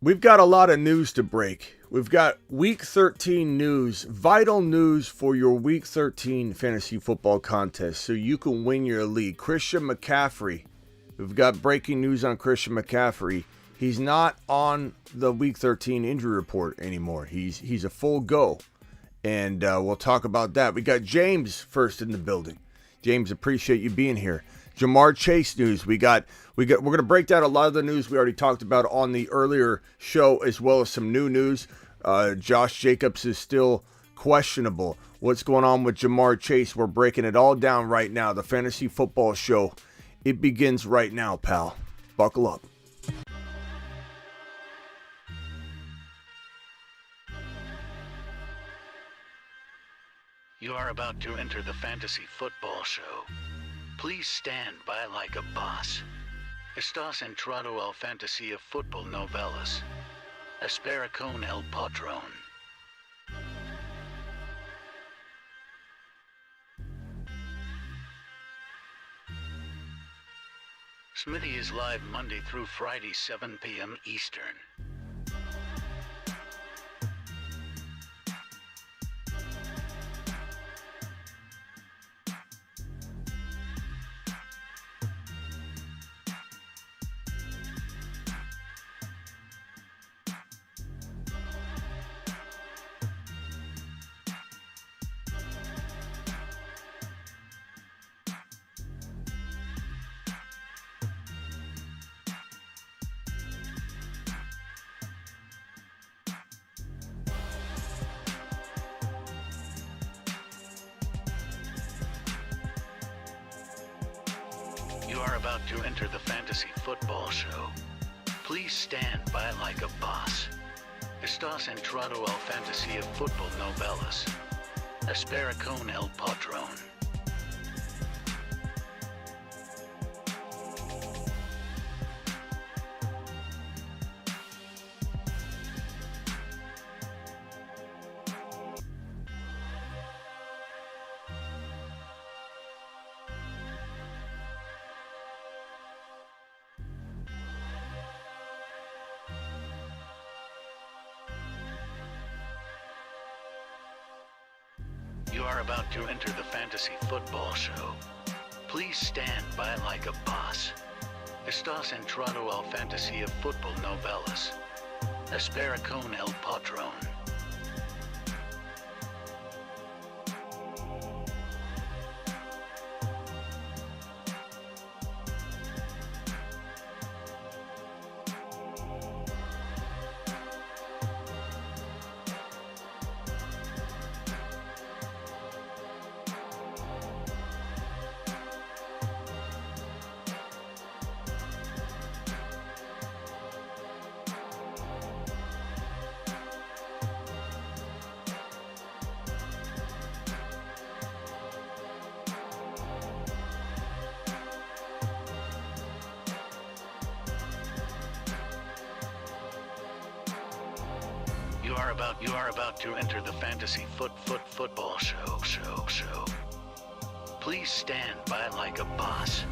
We've got a lot of news to break. We've got Week 13 news, vital news for your Week 13 fantasy football contest so you can win your league. Christian McCaffrey, we've got breaking news on Christian McCaffrey. He's not on the Week 13 injury report anymore. He's a full go, and we'll talk about that. We got James first in the building. James, appreciate you being here. Jamar Chase news. We're going to break down a lot of the news we already talked about on the earlier show, as well as some new news. Josh Jacobs is still questionable. What's going on with Jamar Chase? We're breaking it all down right now. The Fantasy Football Show, it begins right now, pal. Buckle up. You are about to enter the Fantasy Football Show. Please stand by like a boss. Estás entrado al fantasía fútbol novelas. Espera con el patrón. Smitty is live Monday through Friday, 7 p.m. Eastern. You are about to enter the Fantasy Football Show. Please stand by like a boss. Estás entrado al fantasía fútbol novelas. Espera con el patrón. You are about to enter the Fantasy Football Show. Please stand by like a boss. Estás entrado al fantasía fútbol novelas. Espera con el patrón. You are about to enter the Fantasy Football Show. Please stand by like a boss.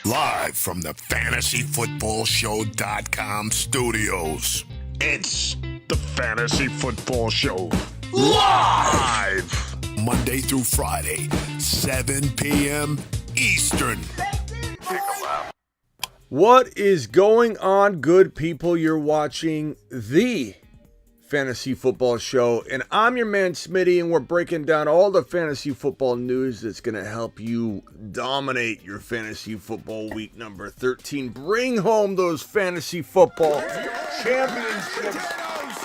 Live from the FantasyFootballShow.com studios. It's the Fantasy Football Show. Live! Monday through Friday, 7 p.m. Eastern. What is going on, good people? You're watching the Fantasy Football Show, and I'm your man Smitty, and we're breaking down all the fantasy football news that's going to help you dominate your fantasy football week number 13. Bring home those fantasy football championships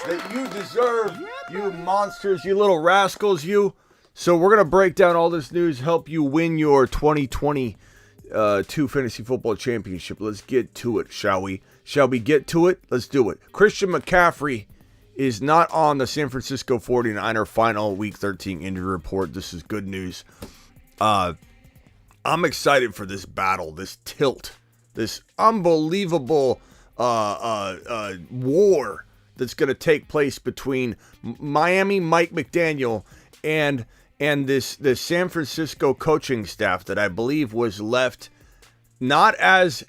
that you deserve, you monsters, you little rascals, you. So we're going to break down all this news, help you win your 2022 Fantasy Football Championship. Let's get to it, shall we? Shall we get to it? Let's do it. Christian McCaffrey is not on the San Francisco 49er final Week 13 injury report. This is good news. I'm excited for this battle, this tilt, this unbelievable war that's going to take place between Miami Mike McDaniel and this San Francisco coaching staff that I believe was left not as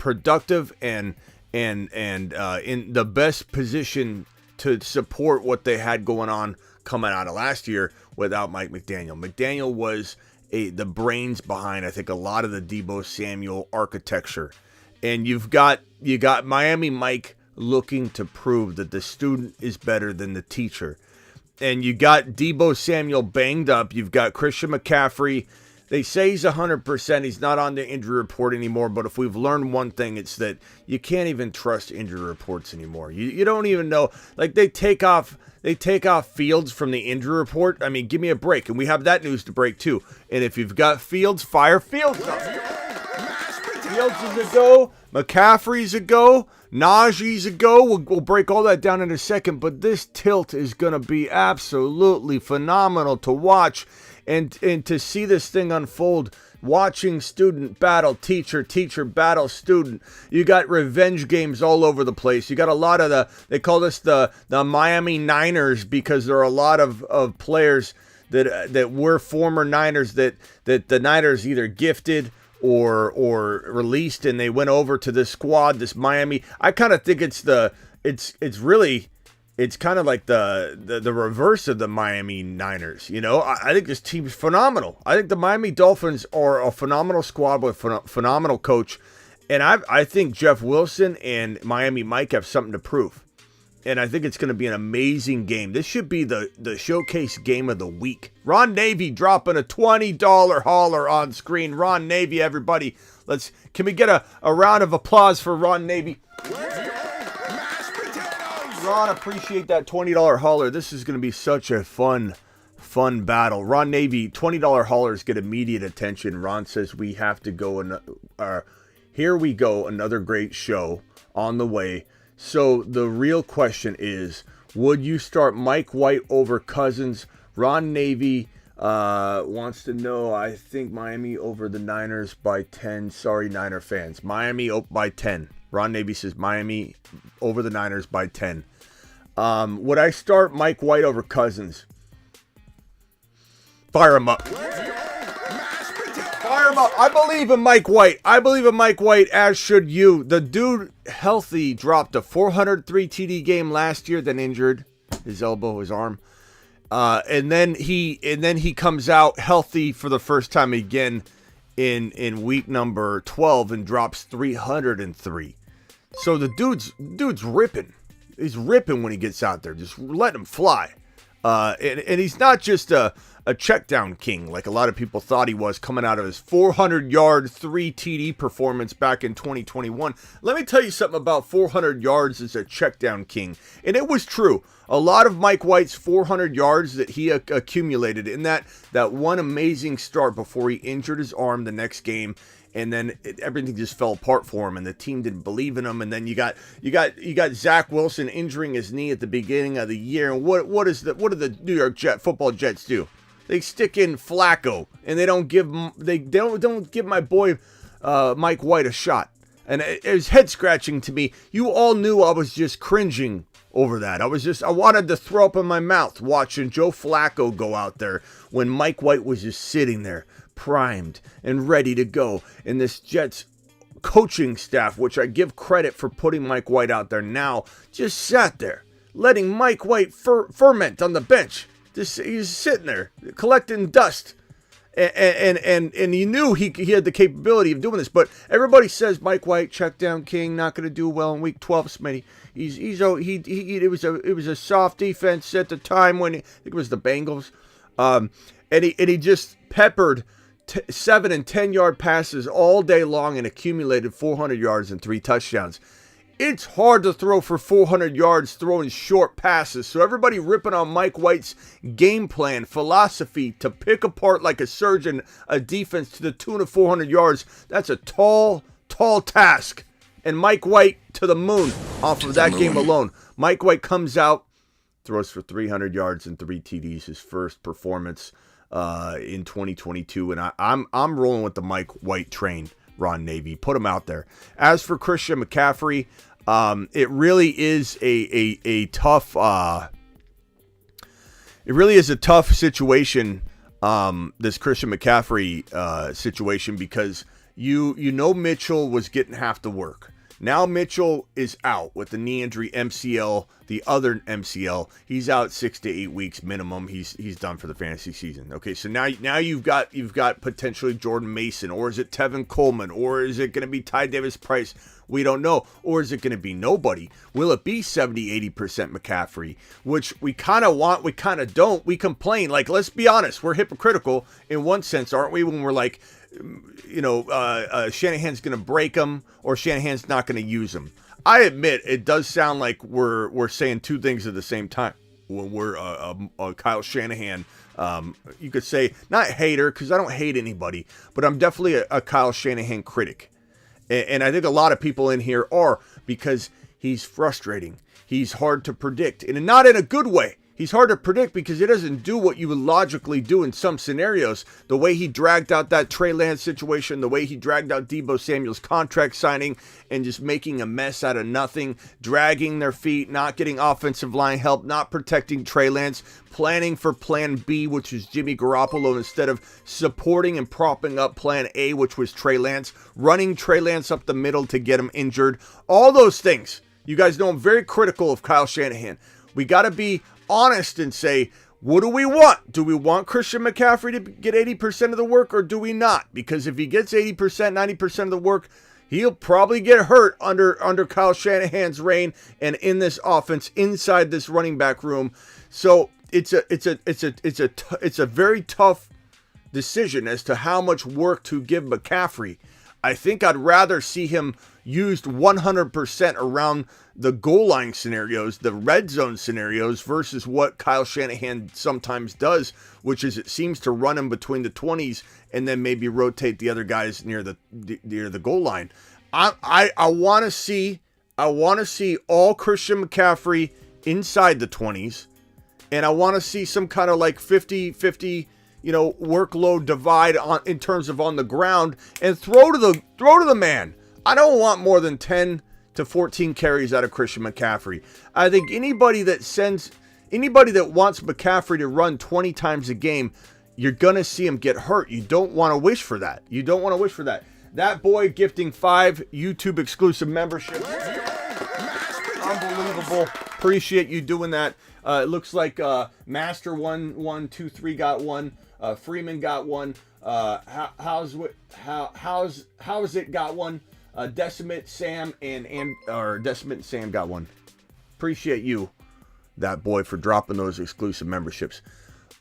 productive and in the best position to support what they had going on coming out of last year without Mike McDaniel. McDaniel was the brains behind, I think, a lot of the Deebo Samuel architecture. And you got Miami Mike looking to prove that the student is better than the teacher. And you got Deebo Samuel banged up. You've got Christian McCaffrey. They say he's 100%. He's not on the injury report anymore. But if we've learned one thing, it's that you can't even trust injury reports anymore. You don't even know. Like, they take off Fields from the injury report. I mean, give me a break. And we have that news to break, too. And if you've got Fields, fire Fields up. Fields is a go. McCaffrey's a go. Najee's a go. We'll break all that down in a second. But this tilt is going to be absolutely phenomenal to watch. And to see this thing unfold, watching student battle teacher, teacher battle student. You got revenge games all over the place. You got a lot of they call this the Miami Niners, because there are a lot of players that were former Niners that the Niners either gifted or released, and they went over to this squad, this Miami. I kind of think it's kind of like the reverse of the Miami Niners. You know, I think this team's phenomenal. I think the Miami Dolphins are a phenomenal squad with a phenomenal coach, and I think Jeff Wilson and Miami Mike have something to prove. And I think it's going to be an amazing game. This should be the showcase game of the week. Ron Navy dropping a $20 hauler on screen. Ron Navy, everybody. Can we get a round of applause for Ron Navy? Ron, appreciate that $20 hauler. This is going to be such a fun battle. Ron Navy, $20 haulers get immediate attention. Ron says we have to go. Here we go. Another great show on the way. So the real question is, would you start Mike White over Cousins? Ron Navy wants to know, I think Miami over the Niners by 10. Sorry, Niner fans. Miami by 10. Ron Navy says Miami over the Niners by 10. Would I start Mike White over Cousins? Fire him up. Fire him up. I believe in Mike White. As should you. The dude, healthy, dropped a 403 TD game last year, then injured his elbow, his arm. And then he comes out healthy for the first time again in week number 12 and drops 303. So the dude's ripping. He's ripping when he gets out there. Just let him fly. And he's not just a check down king like a lot of people thought he was coming out of his 400-yard 3 TD performance back in 2021. Let me tell you something about 400 yards as a check down king. And it was true. A lot of Mike White's 400 yards that he accumulated in that one amazing start before he injured his arm the next game. And then everything just fell apart for him, and the team didn't believe in him. And then you got Zach Wilson injuring his knee at the beginning of the year. And what do the New York football Jets do? They stick in Flacco, and they don't give my boy Mike White a shot. And it was head scratching to me. You all knew I was just cringing over that. I wanted to throw up in my mouth watching Joe Flacco go out there when Mike White was just sitting there, primed and ready to go. And this Jets coaching staff, which I give credit for putting Mike White out there now, just sat there, letting Mike White ferment on the bench. He's sitting there collecting dust. And he knew he had the capability of doing this, but everybody says Mike White, check down king, not going to do well in week 12. Smitty, it was a soft defense at the time when I think it was the Bengals, and he just peppered 7 and 10 yard passes all day long and accumulated 400 yards and 3 touchdowns. It's hard to throw for 400 yards throwing short passes. So everybody ripping on Mike White's game plan, philosophy to pick apart like a surgeon a defense to the tune of 400 yards. That's a tall task. And Mike White to the moon off of that game alone. Mike White comes out, throws for 300 yards and 3 TDs, his first performance in 2022. And I'm rolling with the Mike White train, Ron Navy. Put him out there. As for Christian McCaffrey, it really is a tough. It really is a tough situation. This Christian McCaffrey situation, because you know Mitchell was getting half the work. Now Mitchell is out with the knee injury, MCL, the other MCL. He's out 6 to 8 weeks minimum. He's done for the fantasy season. Okay, so now you've got potentially Jordan Mason, or is it Tevin Coleman, or is it going to be Ty Davis Price? We don't know. Or is it going to be nobody? Will it be 70-80% McCaffrey? Which we kind of want, we kind of don't. We complain. Like, let's be honest, we're hypocritical in one sense, aren't we? When we're like, Shanahan's going to break him, or Shanahan's not going to use him. I admit it does sound like we're saying two things at the same time. When we're Kyle Shanahan, you could say not hater, because I don't hate anybody, but I'm definitely a Kyle Shanahan critic. And I think a lot of people in here are, because he's frustrating. He's hard to predict, and not in a good way. He's hard to predict because he doesn't do what you would logically do in some scenarios. The way he dragged out that Trey Lance situation, the way he dragged out Deebo Samuel's contract signing and just making a mess out of nothing, dragging their feet, not getting offensive line help, not protecting Trey Lance, planning for plan B, which was Jimmy Garoppolo, instead of supporting and propping up plan A, which was Trey Lance, running Trey Lance up the middle to get him injured. All those things. You guys know I'm very critical of Kyle Shanahan. We got to be honest and say, what do we want? Do we want Christian McCaffrey to get 80% of the work, or do we not? Because if he gets 80%, 90% of the work, he'll probably get hurt under Kyle Shanahan's reign and in this offense inside this running back room. So it's a very tough decision as to how much work to give McCaffrey. I think I'd rather see him used 100% around the goal line scenarios, the red zone scenarios, versus what Kyle Shanahan sometimes does, which is it seems to run him between the 20s and then maybe rotate the other guys near the goal line. I want to see all Christian McCaffrey inside the 20s, and I want to see some kind of like 50-50 workload divide in terms of on the ground, and throw to the man. I don't want more than 10 to 14 carries out of Christian McCaffrey. I think anybody that wants McCaffrey to run 20 times a game, you're going to see him get hurt. You don't want to wish for that. That boy gifting 5 YouTube exclusive memberships. Unbelievable. Appreciate you doing that. It looks like Master 123 got one. Freeman got one. How's it got one. Decimate Sam and Sam got one. Appreciate you, that boy, for dropping those exclusive memberships.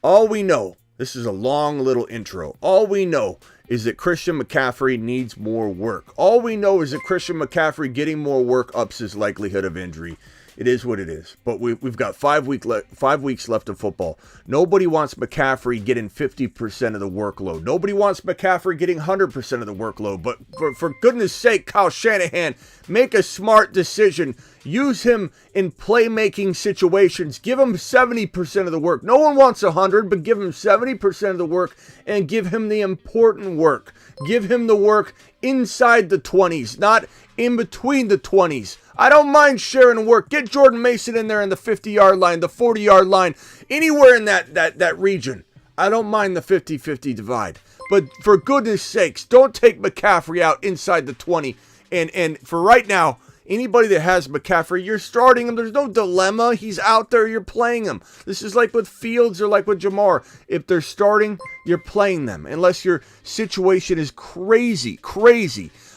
All we know, this is a long little intro. All we know is that Christian McCaffrey needs more work. All we know is that Christian McCaffrey getting more work ups his likelihood of injury. It is what it is. But we've got 5 weeks left of football. Nobody wants McCaffrey getting 50% of the workload. Nobody wants McCaffrey getting 100% of the workload. But for goodness sake, Kyle Shanahan, make a smart decision. Use him in playmaking situations. Give him 70% of the work. No one wants 100, but give him 70% of the work and give him the important work. Give him the work inside the 20s, not in between the 20s. I don't mind sharing work. Get Jordan Mason in there in the 50-yard line, the 40-yard line, anywhere in that region. I don't mind the 50-50 divide. But for goodness sakes, don't take McCaffrey out inside the 20. And for right now, anybody that has McCaffrey, you're starting him. There's no dilemma. He's out there. You're playing him. This is like with Fields or like with Jamar. If they're starting, you're playing them. Unless your situation is crazy.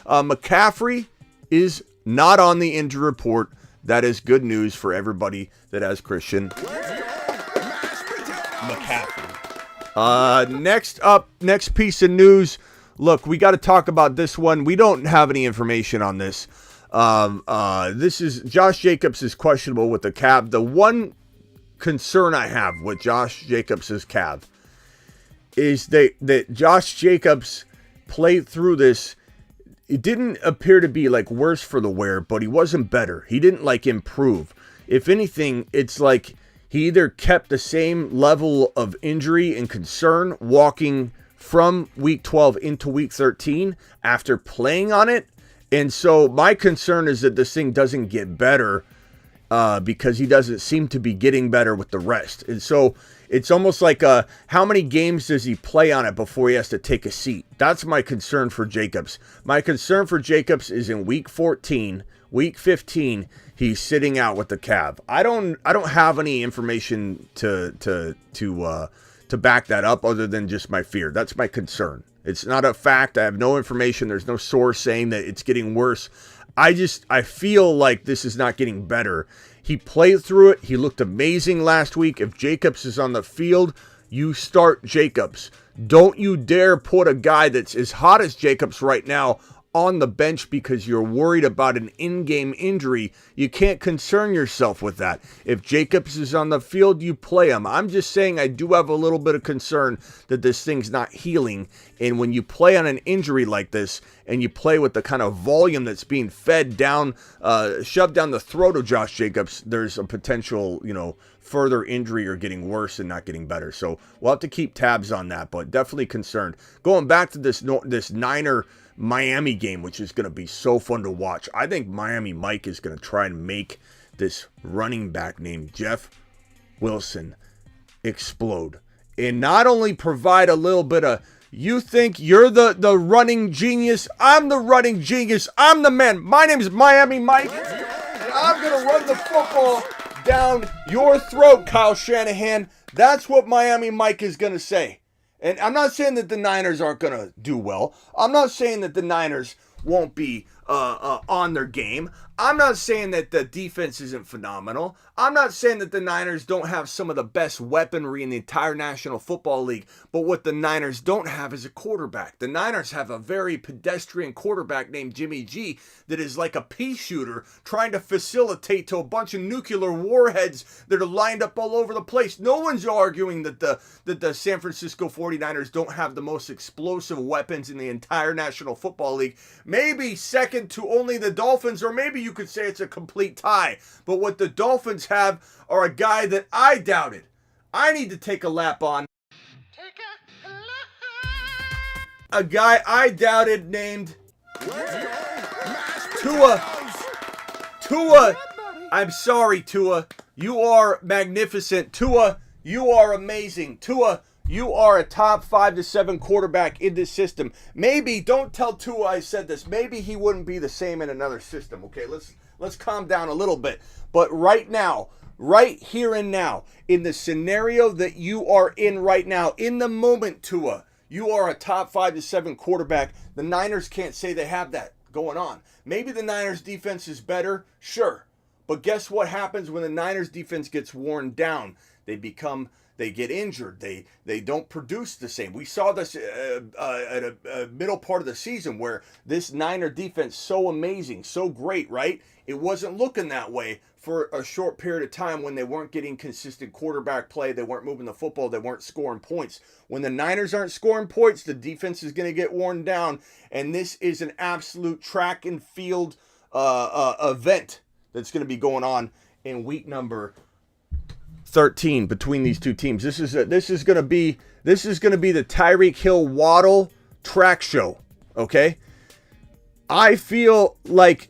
McCaffrey is not on the injury report. That is good news for everybody that has Christian McCaffrey. Next piece of news. Look, we got to talk about this one. We don't have any information on this. This is Josh Jacobs is questionable with the calf. The one concern I have with Josh Jacobs' calf is that Josh Jacobs played through this. It didn't appear to be like worse for the wear, but he wasn't better. He didn't like improve. If anything, it's like he either kept the same level of injury and concern walking from week 12 into week 13 after playing on it. And so my concern is that this thing doesn't get better because he doesn't seem to be getting better with the rest. And so it's almost like how many games does he play on it before he has to take a seat? That's my concern for Jacobs. My concern for Jacobs is in week 14, week 15, he's sitting out with the calf. I don't have any information to back that up other than just my fear. That's my concern. It's not a fact. I have no information. There's no source saying that it's getting worse. I feel like this is not getting better. He played through it. He looked amazing last week. If Jacobs is on the field, you start Jacobs. Don't you dare put a guy that's as hot as Jacobs right now on the bench because you're worried about an in-game injury. You can't concern yourself with that. If Jacobs is on the field, you play him. I'm just saying I do have a little bit of concern that this thing's not healing. And when you play on an injury like this and you play with the kind of volume that's being fed down, shoved down the throat of Josh Jacobs, there's a potential, further injury or getting worse and not getting better. So we'll have to keep tabs on that, but definitely concerned. Going back to this Niner Miami game, which is going to be so fun to watch. I think Miami Mike is going to try and make this running back named Jeff Wilson explode. And not only provide a little bit of, you think you're the running genius? I'm the running genius. I'm the man. My name is Miami Mike. And I'm going to run the football down your throat, Kyle Shanahan. That's what Miami Mike is going to say. And I'm not saying that the Niners aren't going to do well. I'm not saying that the Niners won't be on their game. I'm not saying that the defense isn't phenomenal. I'm not saying that the Niners don't have some of the best weaponry in the entire National Football League. But what the Niners don't have is a quarterback. The Niners have a very pedestrian quarterback named Jimmy G that is like a pea shooter trying to facilitate to a bunch of nuclear warheads that are lined up all over the place. No one's arguing that the San Francisco 49ers don't have the most explosive weapons in the entire National Football League. Maybe second to only the Dolphins, or maybe you could say it's a complete tie. But what the Dolphins have are a guy that I doubted. I need to take a lap on. A guy I doubted named Tua. I'm sorry, Tua. You are magnificent. Tua, you are amazing. Tua, you are a top 5 to 7 quarterback in this system. Maybe, don't tell Tua I said this. Maybe he wouldn't be the same in another system. Okay, let's calm down a little bit. But right now, right here and now, in the scenario that you are in right now, in the moment, Tua, you are a top 5 to 7 quarterback. The Niners can't say they have that going on. Maybe the Niners defense is better, sure. But guess what happens when the Niners defense gets worn down? They get injured. They don't produce the same. We saw this at a middle part of the season where this Niner defense, so amazing, so great, right? It wasn't looking that way for a short period of time when they weren't getting consistent quarterback play. They weren't moving the football. They weren't scoring points. When the Niners aren't scoring points, the defense is going to get worn down. And this is an absolute track and field event that's going to be going on in week number 13 between these two teams. This is going to be the Tyreek Hill Waddle track show. Okay, I feel like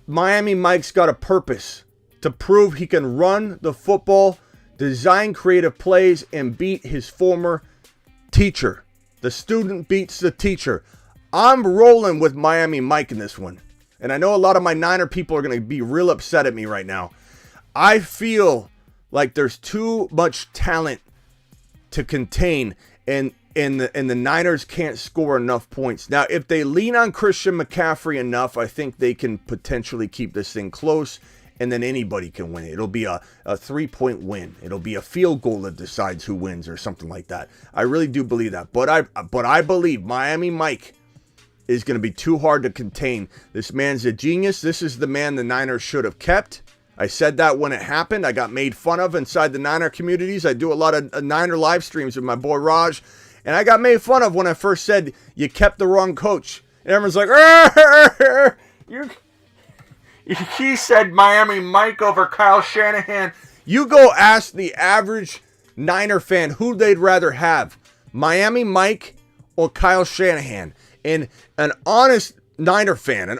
Miami Mike's got a purpose to prove he can run the football, design creative plays, and beat his former teacher. The student beats the teacher. I'm rolling with Miami Mike in this one. And I know a lot of my Niner people are going to be real upset at me right now. I feel like there's too much talent to contain, and the Niners can't score enough points. Now, if they lean on Christian McCaffrey enough, I think they can potentially keep this thing close, and then anybody can win it. It'll be a 3-point win. It'll be a field goal that decides who wins or something like that. I really do believe that. But I believe Miami Mike is going to be too hard to contain. This man's a genius. This is the man the Niners should have kept. I said that when it happened. I got made fun of inside the Niner communities. I do a lot of Niner live streams with my boy Raj. And I got made fun of when I first said, you kept the wrong coach. And everyone's like, he said Miami Mike over Kyle Shanahan. You go ask the average Niner fan who they'd rather have, Miami Mike or Kyle Shanahan. And an honest Niner fan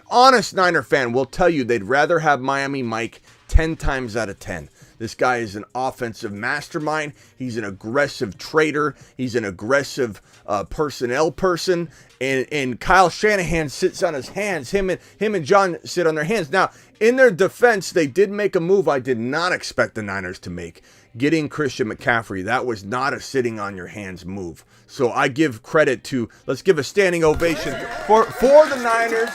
will tell you they'd rather have Miami Mike 10 times out of 10. This guy is an offensive mastermind. He's an aggressive trader. He's an aggressive personnel person. And Kyle Shanahan sits on his hands. Him and John sit on their hands. Now, in their defense, they did make a move I did not expect the Niners to make. Getting Christian McCaffrey. That was not a sitting on your hands move. So I give credit to, let's give a standing ovation for the Niners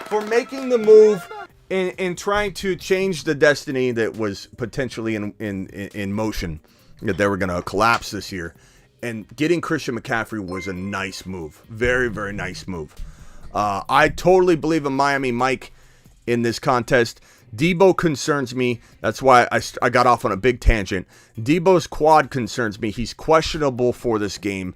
for making the move in trying to change the destiny that was potentially in motion, that they were going to collapse this year. And getting Christian McCaffrey was a nice move. Very, very nice move. I totally believe in Miami Mike in this contest. Debo concerns me. That's why I got off on a big tangent. Debo's quad concerns me. He's questionable for this game.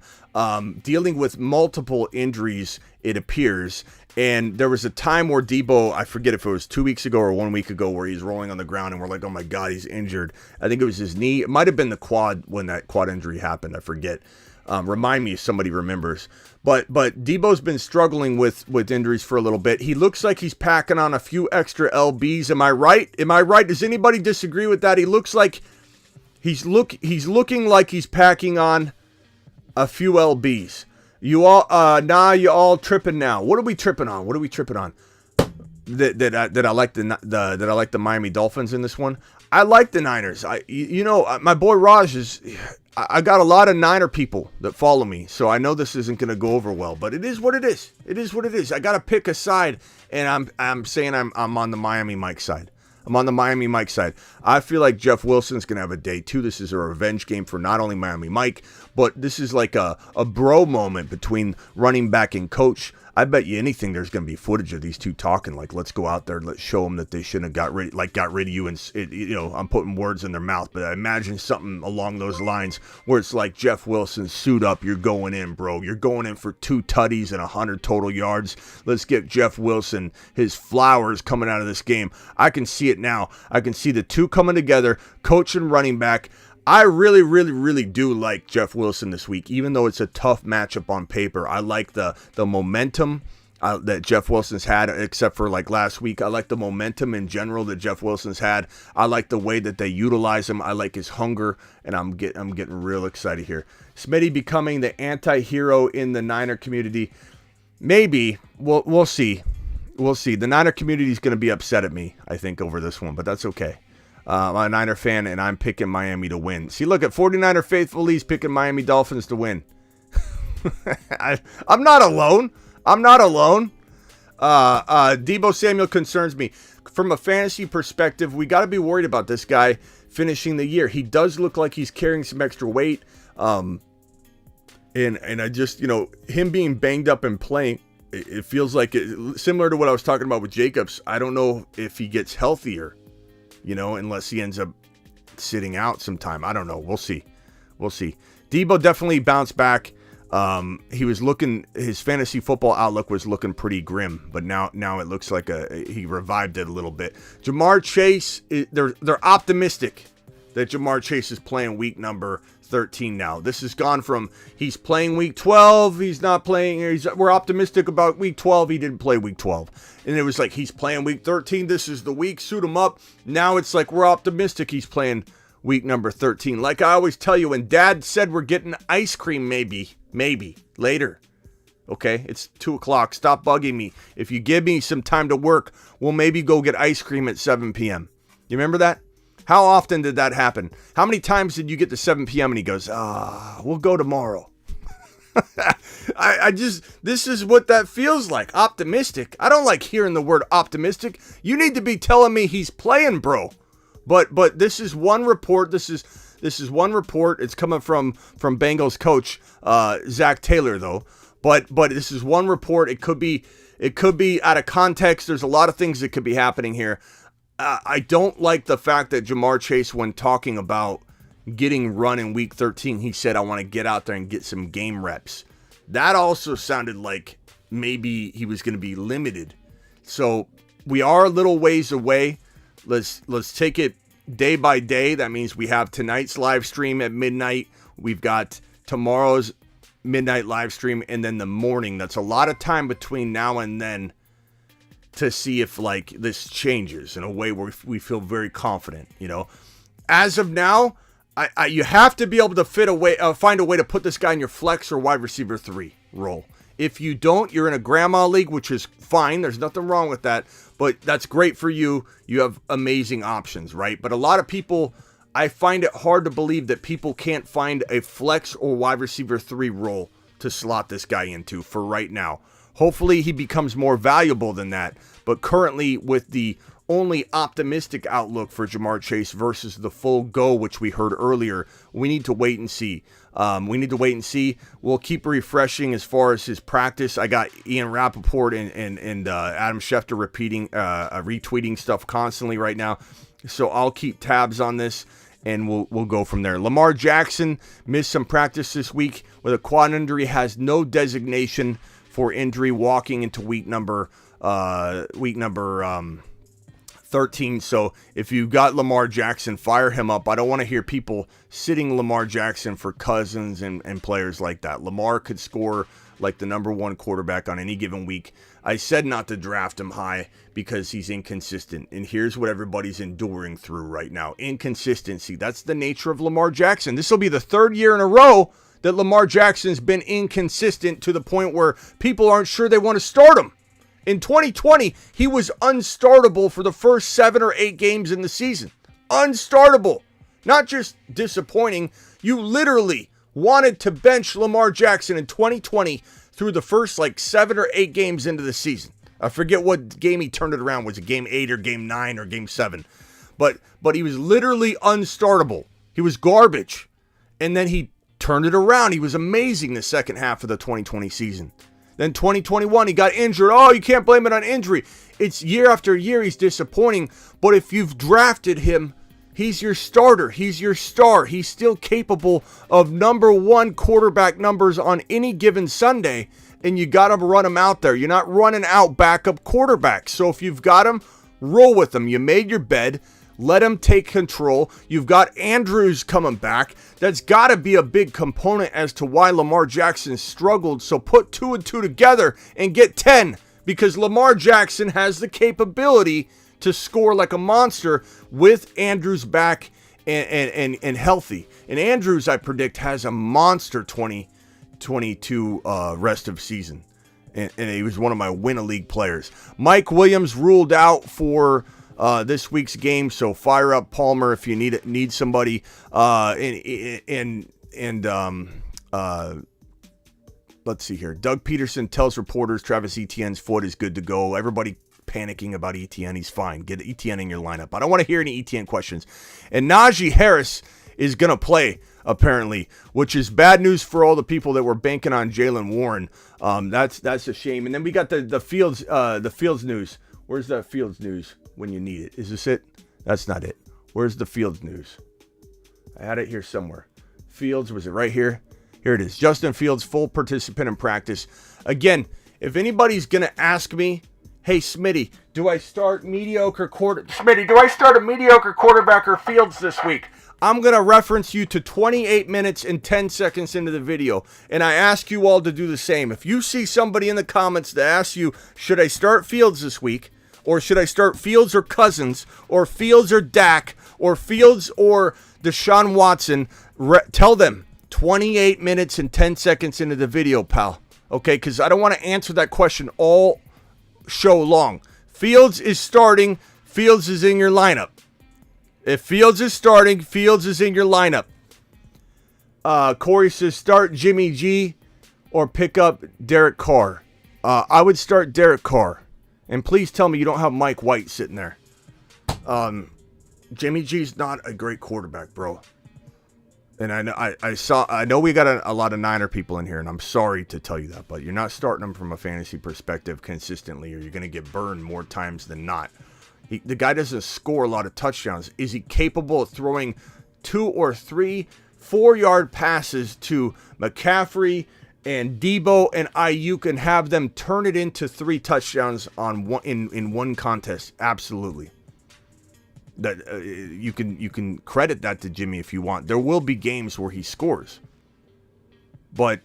Dealing with multiple injuries, it appears. And there was a time where Debo, I forget if it was 2 weeks ago or 1 week ago, where he's rolling on the ground and we're like, oh my God, he's injured. I think it was his knee. It might have been the quad when that quad injury happened. I forget. Remind me if somebody remembers. But Debo's been struggling with injuries for a little bit. He looks like he's packing on a few extra LBs. Am I right? Am I right? Does anybody disagree with that? He looks like he's looking like he's packing on a few LBs. You all tripping now. What are we tripping on? That I like the Miami Dolphins in this one. I like the Niners. My boy Raj is. I got a lot of Niner people that follow me, so I know this isn't going to go over well. But it is what it is. It is what it is. I got to pick a side, and I'm saying I'm on the Miami Mike side. I'm on the Miami Mike side. I feel like Jeff Wilson's going to have a day too. This is a revenge game for not only Miami Mike, but this is like a bro moment between running back and coach. I bet you anything there's going to be footage of these two talking. Like, let's go out there, let's show them that they shouldn't have got rid of you. And I'm putting words in their mouth, but I imagine something along those lines where it's like, Jeff Wilson, suit up. You're going in, bro. You're going in for 2 tutties and 100 total yards. Let's get Jeff Wilson his flowers coming out of this game. I can see it now. I can see the two coming together, coach and running back. I really, really, really do like Jeff Wilson this week, even though it's a tough matchup on paper. I like the momentum that Jeff Wilson's had, except for like last week. I like the momentum in general that Jeff Wilson's had. I like the way that they utilize him. I like his hunger, and I'm getting real excited here. Smitty becoming the anti-hero in the Niner community. Maybe. We'll see. We'll see. The Niner community is going to be upset at me, I think, over this one, but that's okay. I'm a Niner fan, and I'm picking Miami to win. See, look at 49er Faithful Lee's picking Miami Dolphins to win. I'm not alone. Debo Samuel concerns me. From a fantasy perspective, we got to be worried about this guy finishing the year. He does look like he's carrying some extra weight. And I just, him being banged up and playing, it feels like similar to what I was talking about with Jacobs. I don't know if he gets healthier. Unless he ends up sitting out sometime. I don't know. We'll see. Debo definitely bounced back. He was his fantasy football outlook was looking pretty grim, but now it looks like he revived it a little bit. Jamar Chase, they're optimistic that Jamar Chase is playing week number 13 now. This has gone from he's playing week 12, he's not playing, we're optimistic about week 12, he didn't play week 12. And it was like he's playing week 13, this is the week, suit him up. Now it's like we're optimistic he's playing week number 13. Like I always tell you, when Dad said we're getting ice cream maybe later. Okay, it's 2:00. Stop bugging me. If you give me some time to work, we'll maybe go get ice cream at 7 p.m. You remember that? How often did that happen? How many times did you get to 7 p.m. and he goes, we'll go tomorrow? This is what that feels like. Optimistic. I don't like hearing the word optimistic. You need to be telling me he's playing, bro. But this is one report. This is one report. It's coming from Bengals coach Zach Taylor, though. But this is one report. It could be out of context. There's a lot of things that could be happening here. I don't like the fact that Jamar Chase, when talking about getting run in week 13, he said, I want to get out there and get some game reps. That also sounded like maybe he was going to be limited. So we are a little ways away. Let's take it day by day. That means we have tonight's live stream at midnight. We've got tomorrow's midnight live stream, and then the morning. That's a lot of time between now and then to see if like this changes in a way where we feel very confident. As of now, you have to be able to find a way to put this guy in your flex or wide receiver 3 role. If you don't, you're in a grandma league, which is fine. There's nothing wrong with that, but that's great for you. You have amazing options, right? But a lot of people, I find it hard to believe that people can't find a flex or wide receiver 3 role to slot this guy into for right now. Hopefully he becomes more valuable than that. But currently, with the only optimistic outlook for Jamar Chase versus the full go, which we heard earlier, we need to wait and see. We'll keep refreshing as far as his practice. I got Ian Rappaport and Adam Schefter retweeting stuff constantly right now. So I'll keep tabs on this, and we'll go from there. Lamar Jackson missed some practice this week with a quad injury, has no designation for injury walking into week number 13. So if you got Lamar Jackson, fire him up. I don't want to hear people sitting Lamar Jackson for Cousins and players like that. Lamar could score like the number 1 quarterback on any given week. I said not to draft him high because he's inconsistent. And here's what everybody's enduring through right now. Inconsistency. That's the nature of Lamar Jackson. This will be the 3rd year in a row that Lamar Jackson's been inconsistent to the point where people aren't sure they want to start him. In 2020, he was unstartable for the first 7 or 8 games in the season. Unstartable. Not just disappointing. You literally wanted to bench Lamar Jackson in 2020 through the first 7 or 8 games into the season. I forget what game he turned it around. Was it game 8 or game 9 or game 7? But he was literally unstartable. He was garbage. And then he turned it around. He was amazing the second half of the 2020 season. Then 2021, he got injured. Oh, you can't blame it on injury. It's year after year, he's disappointing. But if you've drafted him, he's your starter. He's your star. He's still capable of number 1 quarterback numbers on any given Sunday. And you got to run him out there. You're not running out backup quarterbacks. So if you've got him, roll with him. You made your bed. Let him take control. You've got Andrews coming back. That's got to be a big component as to why Lamar Jackson struggled. So put 2 and 2 together and get 10, because Lamar Jackson has the capability to score like a monster with Andrews back and healthy. And Andrews, I predict, has a monster 2022 rest of season. And he was one of my win-a-league players. Mike Williams ruled out for this week's game, so fire up Palmer if you need somebody. Let's see here. Doug Peterson tells reporters Travis Etienne's foot is good to go. Everybody panicking about Etienne. He's fine. Get Etienne in your lineup. I don't want to hear any Etienne questions. And Najee Harris is going to play, apparently, which is bad news for all the people that were banking on Jaylen Warren. That's a shame. And then we got the Fields news. Where's that Fields news when you need it? Is this it? That's not it. Where's the Fields news? I had it here somewhere. Fields, was it right here? Here it is. Justin Fields, full participant in practice. Again, if anybody's going to ask me, hey, Smitty, do I start a mediocre quarterback or Fields this week? I'm going to reference you to 28 minutes and 10 seconds into the video, and I ask you all to do the same. If you see somebody in the comments that asks you, should I start Fields this week, or should I start Fields or Cousins, or Fields or Dak, or Fields or Deshaun Watson, tell them 28 minutes and 10 seconds into the video, pal. Okay, because I don't want to answer that question all show long. Fields is starting. Fields is in your lineup. If Fields is starting, Fields is in your lineup. Corey says start Jimmy G or pick up Derek Carr. I would start Derek Carr. And please tell me you don't have Mike White sitting there. Jimmy G's not a great quarterback, bro. And I know we got a lot of Niner people in here, and I'm sorry to tell you that, but you're not starting them from a fantasy perspective consistently, or you're going to get burned more times than not. The guy doesn't score a lot of touchdowns. Is he capable of throwing 2 or 3 4-yard passes to McCaffrey and Debo and Ayuk and have them turn it into 3 touchdowns in one contest? Absolutely. That you can credit that to Jimmy if you want. There will be games where he scores. But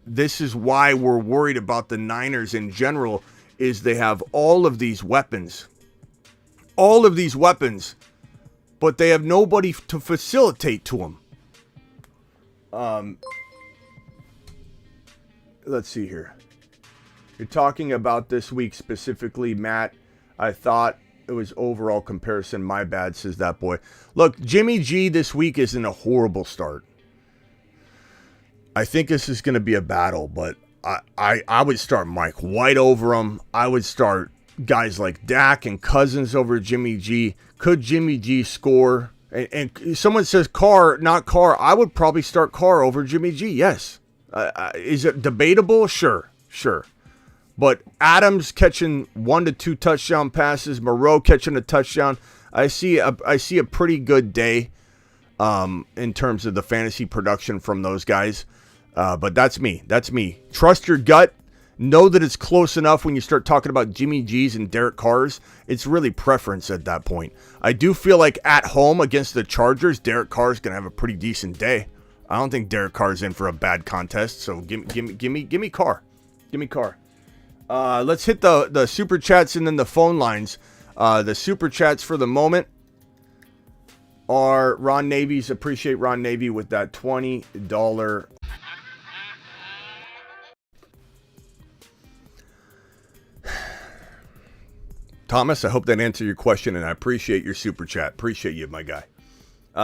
this is why we're worried about the Niners in general, is they have all of these weapons, but they have nobody to facilitate to them. Let's see here. You're talking about this week specifically, Matt. I thought it was overall comparison. My bad, says that boy. Look, Jimmy G this week isn't a horrible start. I think this is going to be a battle, but I would start Mike White over him. I would start guys like Dak and Cousins over Jimmy G. Could Jimmy G score? And someone says Carr, not Carr. I would probably start Carr over Jimmy G, yes. Is it debatable? Sure. But Adams catching 1 to 2 touchdown passes, Moreau catching a touchdown. I see a pretty good day in terms of the fantasy production from those guys. But that's me. Trust your gut. Know that it's close enough when you start talking about Jimmy G's and Derek Carr's. It's really preference at that point. I do feel like at home against the Chargers, Derek Carr's going to have a pretty decent day. I don't think Derek Carr's in for a bad contest, so give me Carr. Give me Carr. Let's hit the super chats and then the phone lines. The super chats for the moment are Ron Navy's. Appreciate Ron Navy with that $20. Thomas, I hope that answered your question, and I appreciate your super chat. Appreciate you, my guy.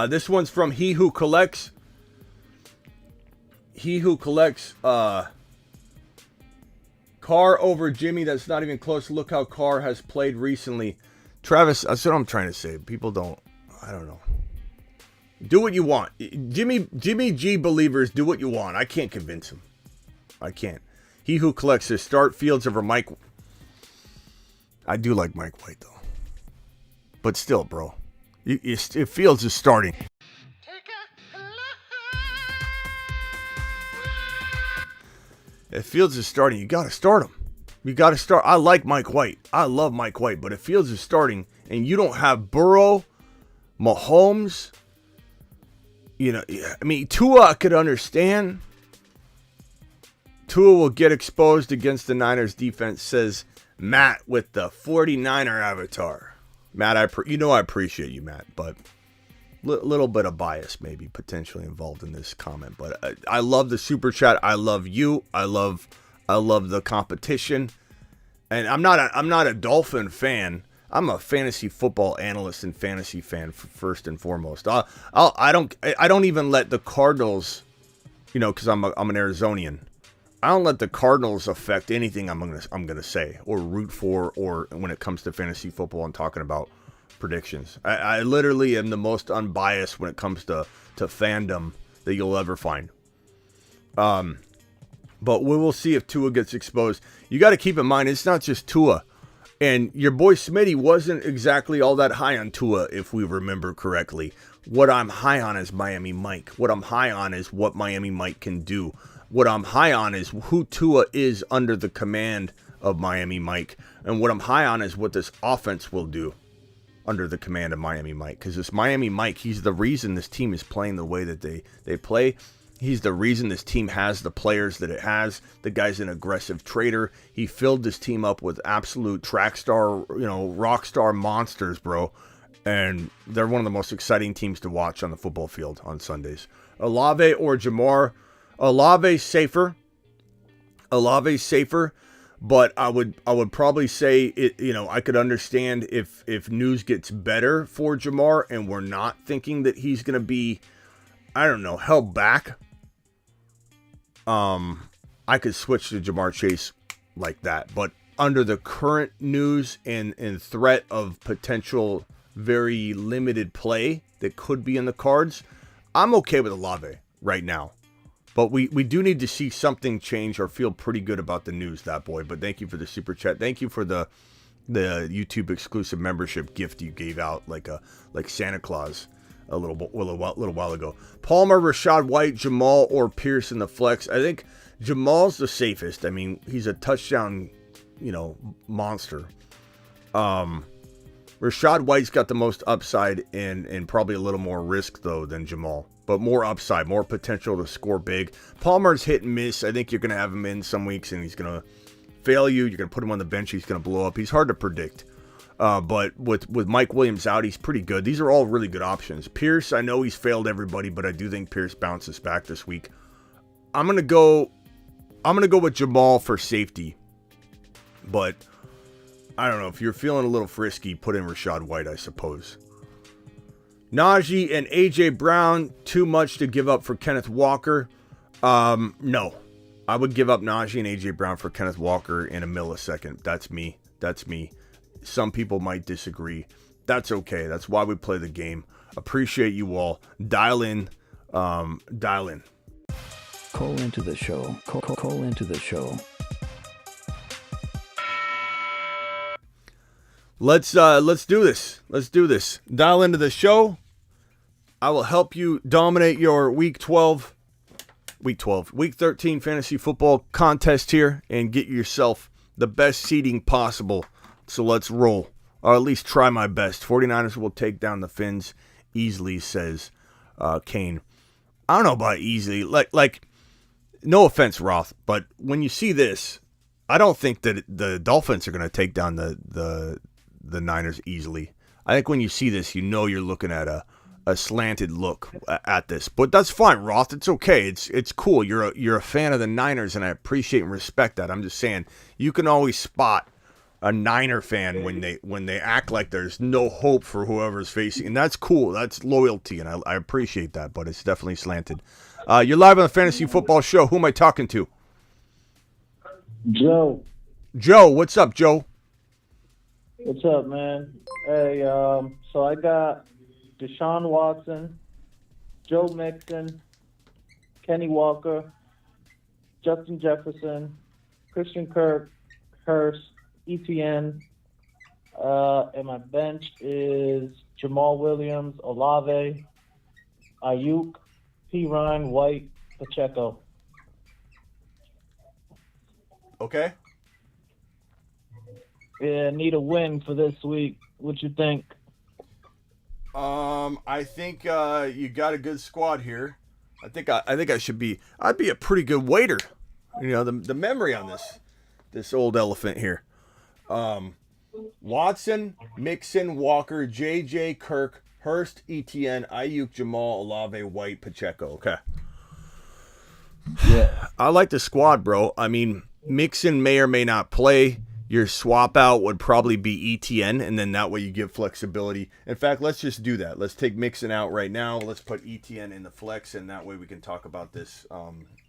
This one's from He Who Collects. He Who Collects Carr over Jimmy. That's not even close. Look how Carr has played recently. Travis, that's what I'm trying to say. People don't, I don't know. Do what you want. Jimmy G believers, do what you want. I can't convince him. I can't. He Who Collects his start Fields over Mike. I do like Mike White, though. But still, bro. If Fields is starting. If Fields is starting, you got to start him. You got to start. I like Mike White. I love Mike White. But if Fields is starting and you don't have Burrow, Mahomes, I mean, Tua I could understand. Tua will get exposed against the Niners defense, says Matt with the 49er avatar. Matt, I appreciate you, Matt, but little bit of bias maybe potentially involved in this comment. But I love the super chat. I love you. I love the competition. And I'm not a Dolphin fan. I'm a fantasy football analyst and fantasy fan first and foremost. I don't even let the Cardinals, because I'm an Arizonian. I don't let the Cardinals affect anything I'm gonna say or root for, or when it comes to fantasy football and talking about predictions. I literally am the most unbiased when it comes to fandom that you'll ever find. But we will see if Tua gets exposed. You got to keep in mind, it's not just Tua. And your boy Smitty wasn't exactly all that high on Tua, if we remember correctly. What I'm high on is Miami Mike. What I'm high on is what Miami Mike can do. What I'm high on is who Tua is under the command of Miami Mike. And what I'm high on is what this offense will do under the command of Miami Mike. Because this Miami Mike, he's the reason this team is playing the way that they play. He's the reason this team has the players that it has. The guy's an aggressive trader. He filled this team up with absolute track star, rock star monsters, bro. And they're one of the most exciting teams to watch on the football field on Sundays. Olave or Jamar. Olave's safer. But I would probably say it. I could understand if news gets better for Jamar and we're not thinking that he's going to be, held back. I could switch to Jamar Chase like that. But under the current news and threat of potential very limited play that could be in the cards, I'm okay with Olave right now. But we do need to see something change or feel pretty good about the news, that boy. But thank you for the super chat. Thank you for the YouTube exclusive membership gift you gave out like Santa Claus a little while ago. Palmer, Rashad White, Jamal, or Pierce in the flex. I think Jamal's the safest. I mean, he's a touchdown, monster. Rashad White's got the most upside and probably a little more risk though than Jamal. But more upside, more potential to score big. Palmer's hit and miss. I think you're going to have him in some weeks and he's going to fail you. You're going to put him on the bench. He's going to blow up. He's hard to predict. But with Mike Williams out, he's pretty good. These are all really good options. Pierce, I know he's failed everybody, but I do think Pierce bounces back this week. I'm gonna go with Jamal for safety. But I don't know. If you're feeling a little frisky, put in Rachaad White, I suppose. Najee and A.J. Brown, too much to give up for Kenneth Walker. No. I would give up Najee and A.J. Brown for Kenneth Walker in a millisecond. That's me. Some people might disagree. That's okay. That's why we play the game. Appreciate you all. Dial in. Call into the show. Call into the show. Let's do this. Dial into the show. I will help you dominate your week 13 fantasy football contest here and get yourself the best seeding possible. So let's roll, or at least try my best. 49ers will take down the Fins easily, says Kane. I don't know about easily. Like, no offense, Roth, but when you see this, I don't think that the Dolphins are going to take down the Niners easily. I think when you see this, you know you're looking at a slanted look at this. But that's fine, Roth. It's okay. It's cool. You're a fan of the Niners, and I appreciate and respect that. I'm just saying, you can always spot a Niner fan when they act like there's no hope for whoever's facing, and that's cool. That's loyalty, and I appreciate that. But it's definitely slanted. You're live on the Fantasy Football Show. Who am I talking to? Joe. Joe, what's up, Joe? What's up, man? Hey, so I got Deshaun Watson, Joe Mixon, Kenny Walker, Justin Jefferson, Christian Kirk, Hurst, ETN, and my bench is Jamal Williams, Olave, Ayuk, P. Ryan, White, Pacheco. Okay. Yeah, need a win for this week. What you think? I think you got a good squad here. I think I should be. I'd be a pretty good waiter. You know, the memory on this old elephant here. Watson, Mixon, Walker, JJ, Kirk, Hurst, ETN, Ayuk, Jamal, Olave, White, Pacheco. Okay. Yeah. I like the squad, bro. I mean, Mixon may or may not play. Your swap out would probably be ETN, and then that way you give flexibility. In fact, let's just do that. Let's take Mixon out right now. Let's put ETN in the flex, and that way we can talk about this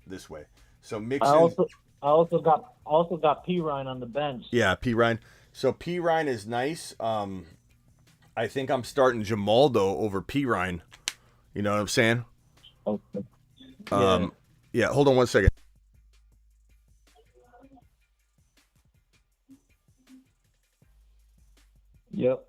this way. So Mixon. I also got P. Ryan on the bench. Yeah, P. Ryan. So P. Ryan is nice. I think I'm starting Jamal though over P. Ryan. You know what I'm saying? Okay. Yeah. Hold on one second. Yep.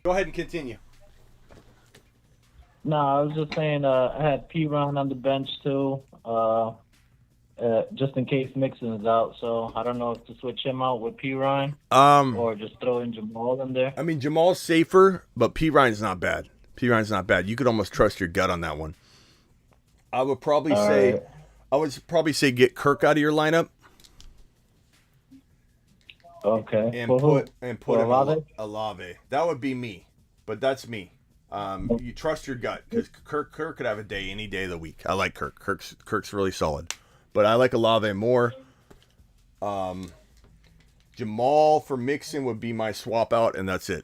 Go ahead and continue. No, I was just saying I had P. Ryan on the bench too, just in case Mixon is out. So I don't know if to switch him out with P. Ryan or just throw in Jamal in there. I mean, Jamal's safer, but P. Ryan's not bad. You could almost trust your gut on that one. I would probably say get Kirk out of your lineup. Okay. And For put Olave? Olave. That would be me, but that's me. You trust your gut because Kirk could have a day any day of the week. I like Kirk. Kirk's really solid, but I like Olave more. Jamal for Mixon would be my swap out, and that's it.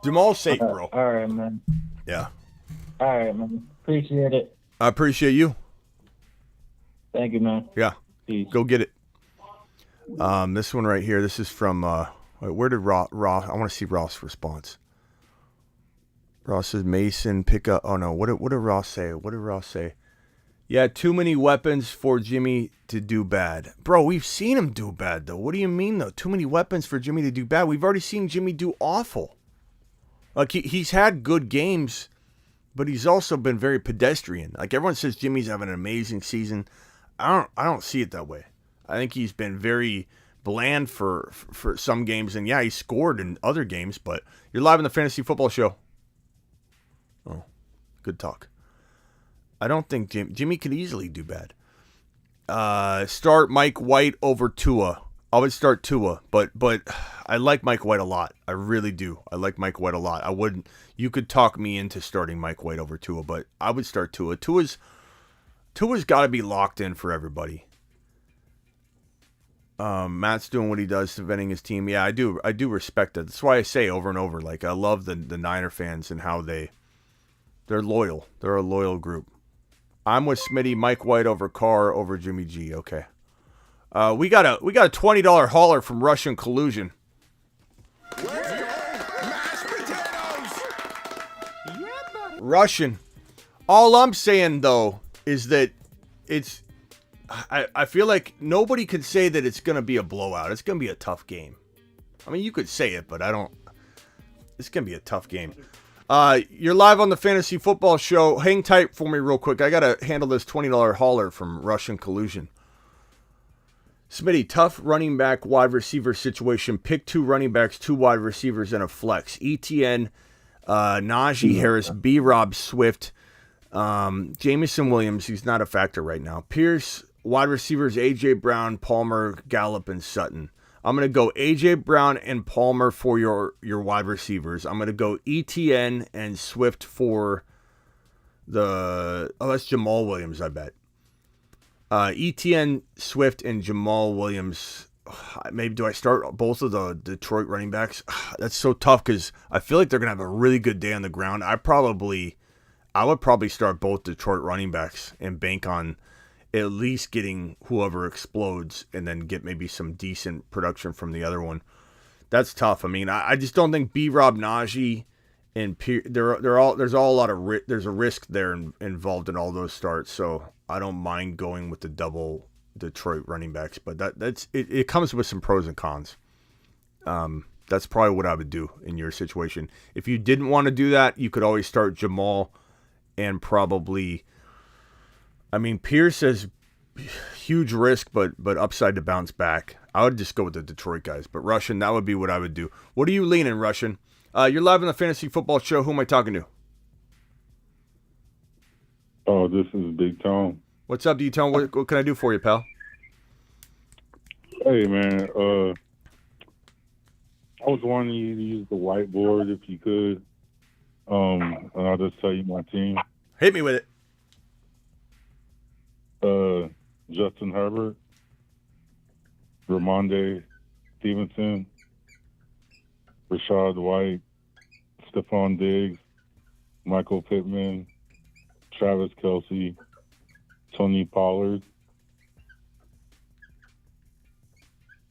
Jamal's safe, bro. All right, man. Yeah. All right, man. Appreciate it. I appreciate you. Thank you, man. Yeah. Peace. Go get it. This one right here. This is from. Where did Ross? I want to see Ross' response. Ross says Mason pick up. Oh no! What did Ross say? Yeah, too many weapons for Jimmy to do bad, bro. We've seen him do bad though. What do you mean though? Too many weapons for Jimmy to do bad. We've already seen Jimmy do awful. Like he's had good games, but he's also been very pedestrian. Like everyone says, Jimmy's having an amazing season. I don't see it that way. I think he's been very bland for some games, and yeah, he scored in other games. But you're live on the Fantasy Football Show. Oh, good talk. I don't think Jimmy could easily do bad. Start Mike White over Tua. I would start Tua, but I like Mike White a lot. I really do. I like Mike White a lot. I wouldn't. You could talk me into starting Mike White over Tua, but I would start Tua. Tua's got to be locked in for everybody. Matt's doing what he does, defending his team. Yeah, I do respect that. That's why I say over and over, like, I love the Niner fans and how they're loyal. They're a loyal group. I'm with Smitty. Mike White over Carr over Jimmy G. Okay. We got a $20 hauler from Russian Collusion. Russian. All I'm saying though is that I feel like nobody could say that it's going to be a blowout. It's going to be a tough game. I mean, you could say it, but I don't. It's going to be a tough game. You're live on the Fantasy Football Show. Hang tight for me real quick. I got to handle this $20 hauler from Russian Collusion. Smitty, tough running back wide receiver situation. Pick 2 running backs, 2 wide receivers, and a flex. ETN, Najee Harris, B-Rob Swift, Jamison Williams. He's not a factor right now. Pierce, wide receivers, A.J. Brown, Palmer, Gallup, and Sutton. I'm going to go A.J. Brown and Palmer for your wide receivers. I'm going to go ETN and Swift for that's Jamal Williams, I bet. ETN, Swift, and Jamal Williams. Maybe do I start both of the Detroit running backs? That's so tough because I feel like they're going to have a really good day on the ground. I would probably start both Detroit running backs and bank on at least getting whoever explodes and then get maybe some decent production from the other one. That's tough. I mean, I just don't think B-Rob, Najee, and there's a lot of there's a risk there involved in all those starts. So I don't mind going with the double Detroit running backs, but it comes with some pros and cons. That's probably what I would do in your situation. If you didn't want to do that, you could always start Jamal and probably. I mean, Pierce has huge risk, but upside to bounce back. I would just go with the Detroit guys. But Russian, that would be what I would do. What are you leaning, Russian? You're live on the Fantasy Football Show. Who am I talking to? Oh, this is Big Tone. What's up, D-Tone? What can I do for you, pal? Hey, man. I was wanting you to use the whiteboard if you could. And I'll just tell you my team. Hit me with it. Justin Herbert, Ramondre Stevenson, Rashad White, Stephon Diggs, Michael Pittman, Travis Kelce, Tony Pollard.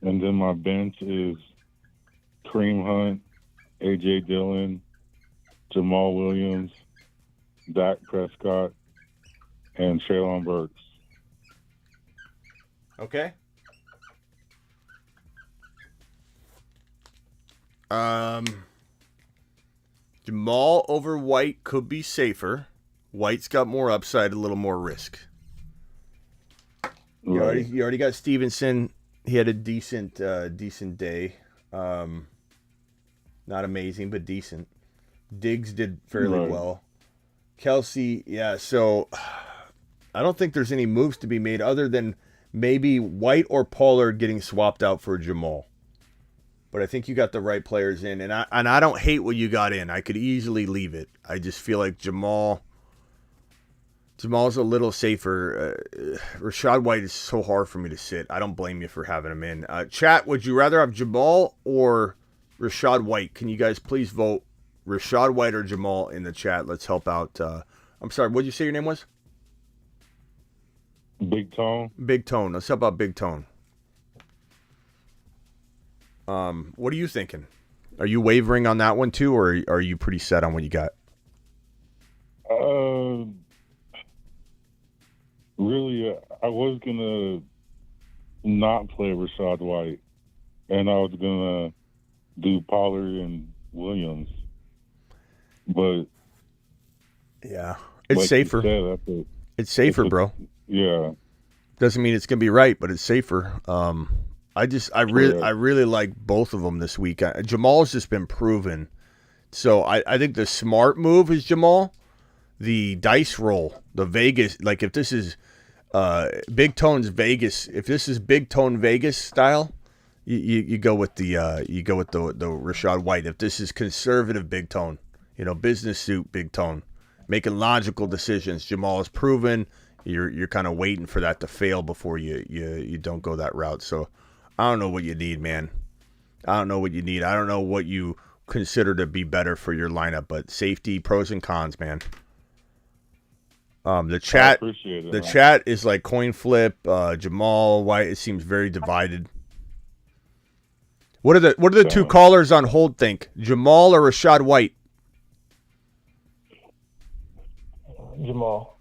And then my bench is Kareem Hunt, A.J. Dillon, Jamal Williams, Dak Prescott, and Treylon Burks. Okay. Jamal over White could be safer. White's got more upside, a little more risk. You already got Stevenson. He had a decent day. Not amazing, but decent. Diggs did fairly well. Kelce, yeah. So I don't think there's any moves to be made other than maybe White or Pollard getting swapped out for Jamal. But I think you got the right players in, and I don't hate what you got in. I could easily leave it. I just feel like Jamal's a little safer. Rashad White is so hard for me to sit. I don't blame you for having him in. Chat, would you rather have Jamal or Rashad White? Can you guys please vote Rashad White or Jamal in the chat? Let's help out. I'm sorry, what did you say your name was? Big Tone. Big Tone. Let's help out Big Tone. What are you thinking? Are you wavering on that one too, or are you pretty set on what you got? Really, I was gonna not play Rashad White, and I was gonna do Pollard and Williams, but yeah, it's like safer. Said, it's safer, bro. Yeah. Doesn't mean it's gonna be right, but it's safer. I really like both of them this week. Jamal's just been proven. So I think the smart move is Jamal. The dice roll, the Vegas, like if this is Big Tone's Vegas, if this is Big Tone Vegas style, you go with the Rachaad White. If this is conservative Big Tone, business suit Big Tone, making logical decisions, Jamal has proven. You're kind of waiting for that to fail before you don't go that route. So I don't know what you need, man. I don't know what you need. I don't know what you consider to be better for your lineup, but safety, pros and cons, man. The chat is like coin flip. Jamal White, it seems very divided. What are the two callers on hold think? Jamal or Rachaad White? Jamal.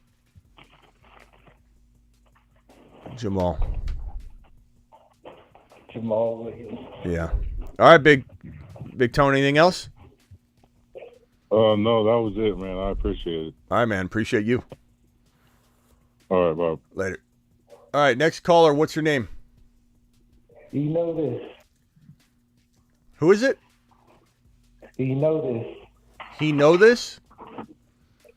Williams. Yeah. All right, Big Tone. Anything else? No, that was it, man. I appreciate it. All right, man. Appreciate you. All right, Bob. Later. All right, next caller. What's your name? You know this. Who is it? You know this. He know this?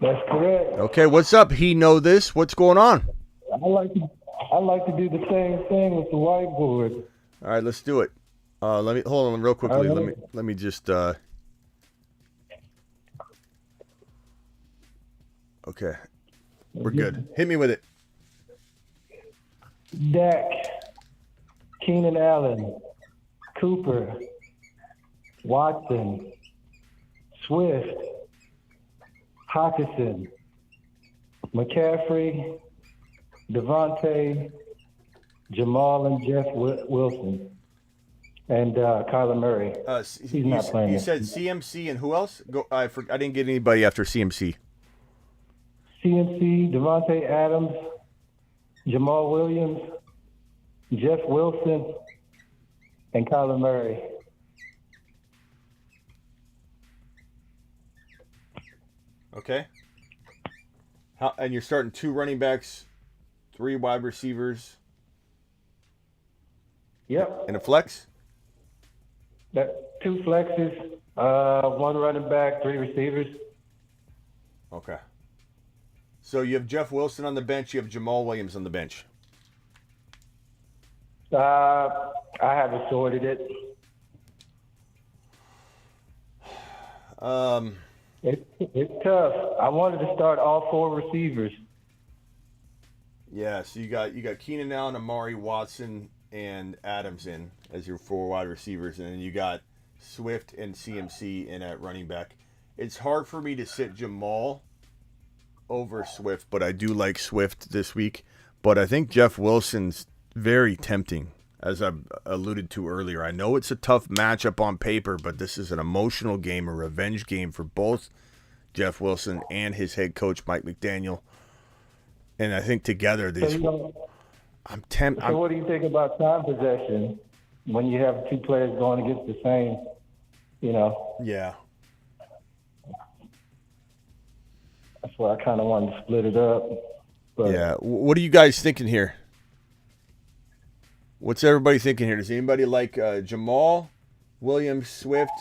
That's correct. Okay, what's up? He know this. What's going on? I like to do the same thing with the whiteboard. All right, let's do it. Let me hold on real quickly. Right. Let me just. Okay, we're good. Hit me with it. Dak, Keenan Allen, Cooper, Watson, Swift, Hockenson, McCaffrey, Devontae, Jamal and Jeff Wilson, and Kyler Murray. He's not playing. You said CMC and who else? I didn't get anybody after CMC. CMC, Devontae Adams, Jamal Williams, Jeff Wilson, and Kyler Murray. Okay. And you're starting 2 running backs, 3 wide receivers. Yep. And a flex? 2 flexes, 1 running back, 3 receivers. Okay. So you have Jeff Wilson on the bench. You have Jamal Williams on the bench. I haven't sorted it. It's tough. I wanted to start all 4 receivers. Yeah, so you got Keenan Allen, Amari, Watson, and Adams in as your 4 wide receivers, and then you got Swift and CMC in at running back. It's hard for me to sit Jamal over Swift, but I do like Swift this week. But I think Jeff Wilson's very tempting, as I alluded to earlier. I know it's a tough matchup on paper, but this is an emotional game, a revenge game for both Jeff Wilson and his head coach, Mike McDaniel. And I think together, I'm tempted. So what do you think about time possession when you have 2 players going against the same, Yeah. That's why I kind of wanted to split it up. But yeah. What are you guys thinking here? What's everybody thinking here? Does anybody like Jamal, Williams, Swift,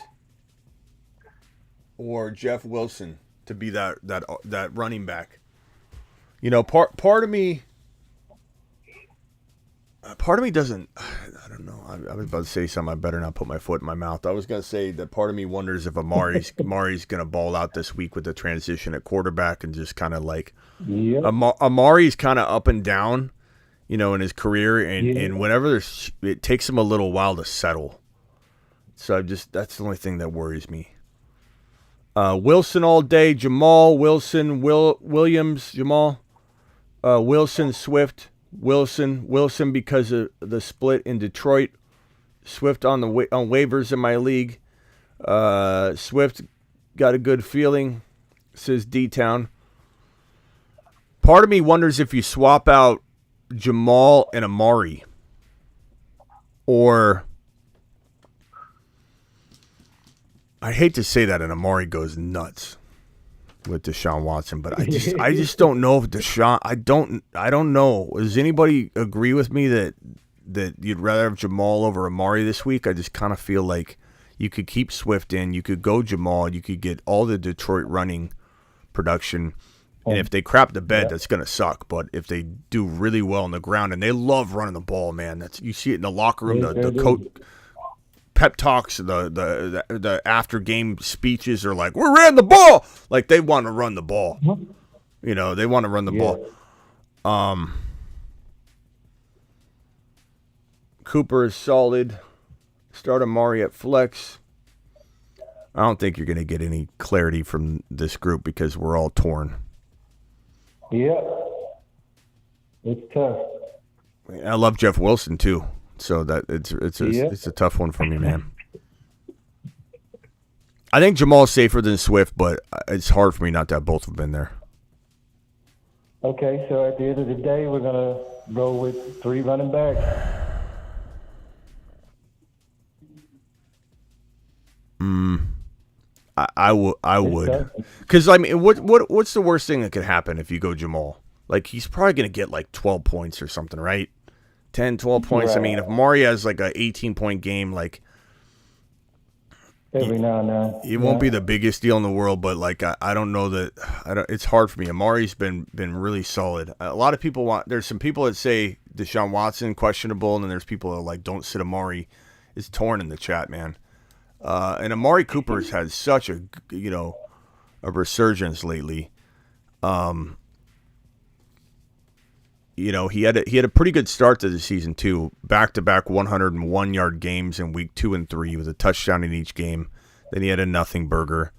or Jeff Wilson to be that running back? Part of me doesn't. I don't know. I was about to say something. I better not put my foot in my mouth. I was going to say that part of me wonders if Amari's going to ball out this week with the transition at quarterback and just kind of like. Yep. Amari's kind of up and down, in his career, and whenever it takes him a little while to settle. So that's the only thing that worries me. Wilson all day. Jamal, Wilson, Williams, Jamal, Wilson, Swift. Wilson because of the split in Detroit. Swift on waivers in my league. Swift got a good feeling, says D-Town. Part of me wonders if you swap out Jamal and Amari, or I hate to say that, and Amari goes nuts with Deshaun Watson, but I just don't know if Deshaun. I don't know. Does anybody agree with me that that you'd rather have Jamal over Amari this week. I just kind of feel like you could keep Swift in, you could go Jamal, you could get all the Detroit running production. And if they crap the bed, that's going to suck. But if they do really well on the ground, and they love running the ball, man, you see it in the locker room, the coach pep talks, the after game speeches are like, we ran the ball. Like they want to run the ball. You know, they want to run the ball. Cooper is solid. Start Amari at flex. I don't think you're going to get any clarity from this group because we're all torn. Yeah. It's tough. I love Jeff Wilson too, so that it's a tough one for me, man. I think Jamal's safer than Swift, but it's hard for me not to have both of them in there. Okay, so at the end of the day, we're gonna go with 3 running backs. I would, because I mean, what's the worst thing that could happen if you go Jamal? Like he's probably gonna get like 12 points or something, right? 10, 12 points. Right. I mean, if Mari has like a 18-point game, like every now and then, it won't be the biggest deal in the world. But like I don't know that it's hard for me. Amari's been really solid. A lot of people there's some people that say Deshaun Watson questionable, and then there's people that are like don't sit Amari. It's torn in the chat, man. And Amari Cooper's had such a resurgence lately. He had a pretty good start to the season too. Back-to-back 101-yard games in week 2 and 3 with a touchdown in each game. Then he had a nothing burger.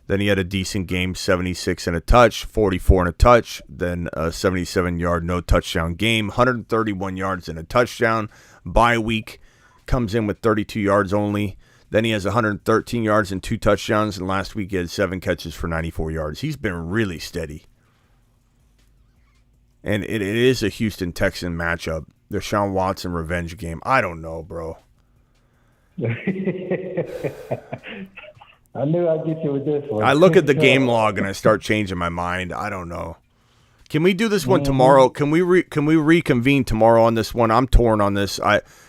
Then he had a decent game, 76 and a touch, 44 and a touch. Then a 77-yard no touchdown game, 131 yards and a touchdown. Bye week comes in with 32 yards only. Then he has 113 yards and 2 touchdowns, and last week he had 7 catches for 94 yards. He's been really steady. And it is a Houston Texan matchup. The Deshaun Watson revenge game. I don't know, bro. I knew I'd get you with this one. I look at the game log and I start changing my mind. I don't know. Can we do this one tomorrow? Can we reconvene tomorrow on this one? I'm torn on this.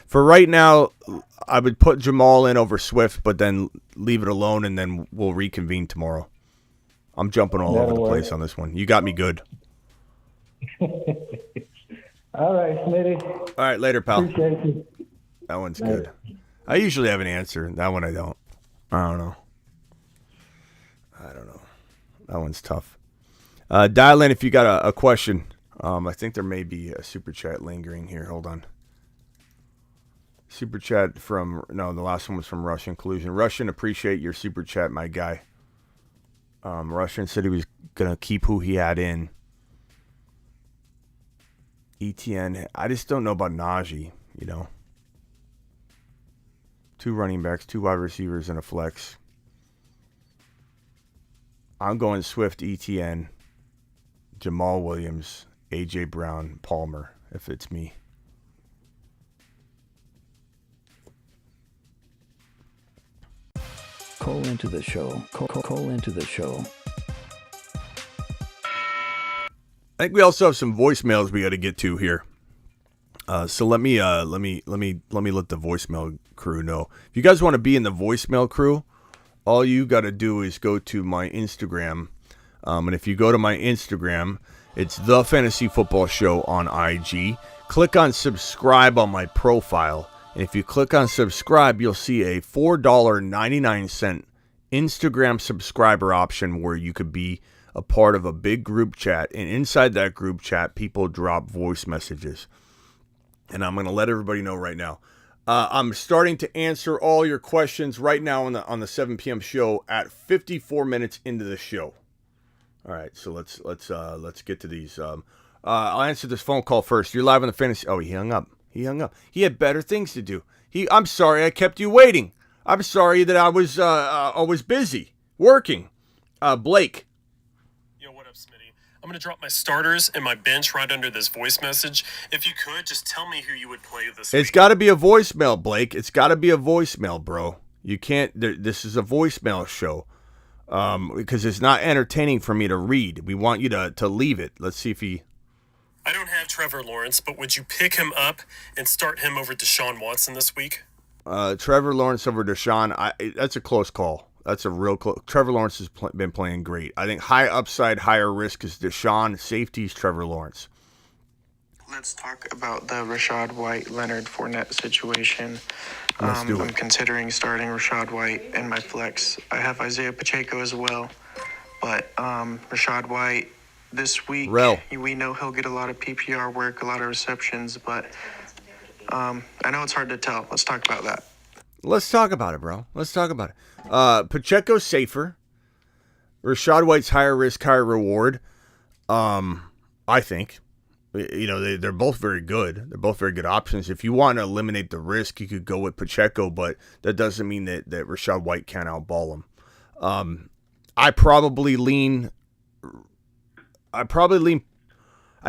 For right now, I would put Jamal in over Swift, but then leave it alone, and then we'll reconvene tomorrow. I'm jumping all over the place on this one. You got me good. All right, Smitty. All right, later, pal. Appreciate you. That one's good. I usually have an answer. That one I don't. I don't know. That one's tough. Dial in if you got a question. I think there may be a super chat lingering here. Hold on. Super chat the last one was from Russian Collusion. Russian, appreciate your super chat, my guy. Russian said he was going to keep who he had in. ETN, I just don't know about Najee, 2 running backs, 2 wide receivers, and a flex. I'm going Swift, ETN, Jamal Williams, A.J. Brown, Palmer, if it's me. Call into the show. Call into the show. I think we also have some voicemails we got to get to here. So let me let the voicemail crew know. If you guys want to be in the voicemail crew, all you got to do is go to my Instagram. And if you go to my Instagram, it's The Fantasy Football Show on IG. Click on subscribe on my profile. And if you click on subscribe, you'll see a $4.99 Instagram subscriber option where you could be a part of a big group chat. And inside that group chat, people drop voice messages. And I'm going to let everybody know right now. I'm starting to answer all your questions right now on the 7 p.m. show at 54 minutes into the show. All right, so let's get to these. I'll answer this phone call first. You're live on the fantasy. Oh, he hung up. He had better things to do. I'm sorry I kept you waiting. I'm sorry that I was busy working. Blake. Yo, what up, Smitty? I'm going to drop my starters and my bench right under this voice message. If you could, just tell me who you would play this week. It's got to be a voicemail, Blake. It's got to be a voicemail, bro. You can't. This is a voicemail show. Because it's not entertaining for me to read. We want you to leave it. Let's see if he... I don't have Trevor Lawrence, but would you pick him up and start him over Deshaun Watson this week? Trevor Lawrence over Deshaun, that's a close call. That's a real close. Trevor Lawrence has been playing great. I think high upside, higher risk is Deshaun. Safety's Trevor Lawrence. Let's talk about the Rachaad White, Leonard Fournette situation. Let's do it. I'm considering starting Rachaad White in my flex. I have Isaiah Pacheco as well, but Rachaad White this week, we know he'll get a lot of PPR work, a lot of receptions, but I know it's hard to tell. Let's talk about that. Let's talk about it, bro. Let's talk about it. Pacheco's safer. Rachaad White's higher risk, higher reward. I think. They're both very good. They're both very good options. If you want to eliminate the risk, you could go with Pacheco, but that doesn't mean that Rachaad White can't outball him. I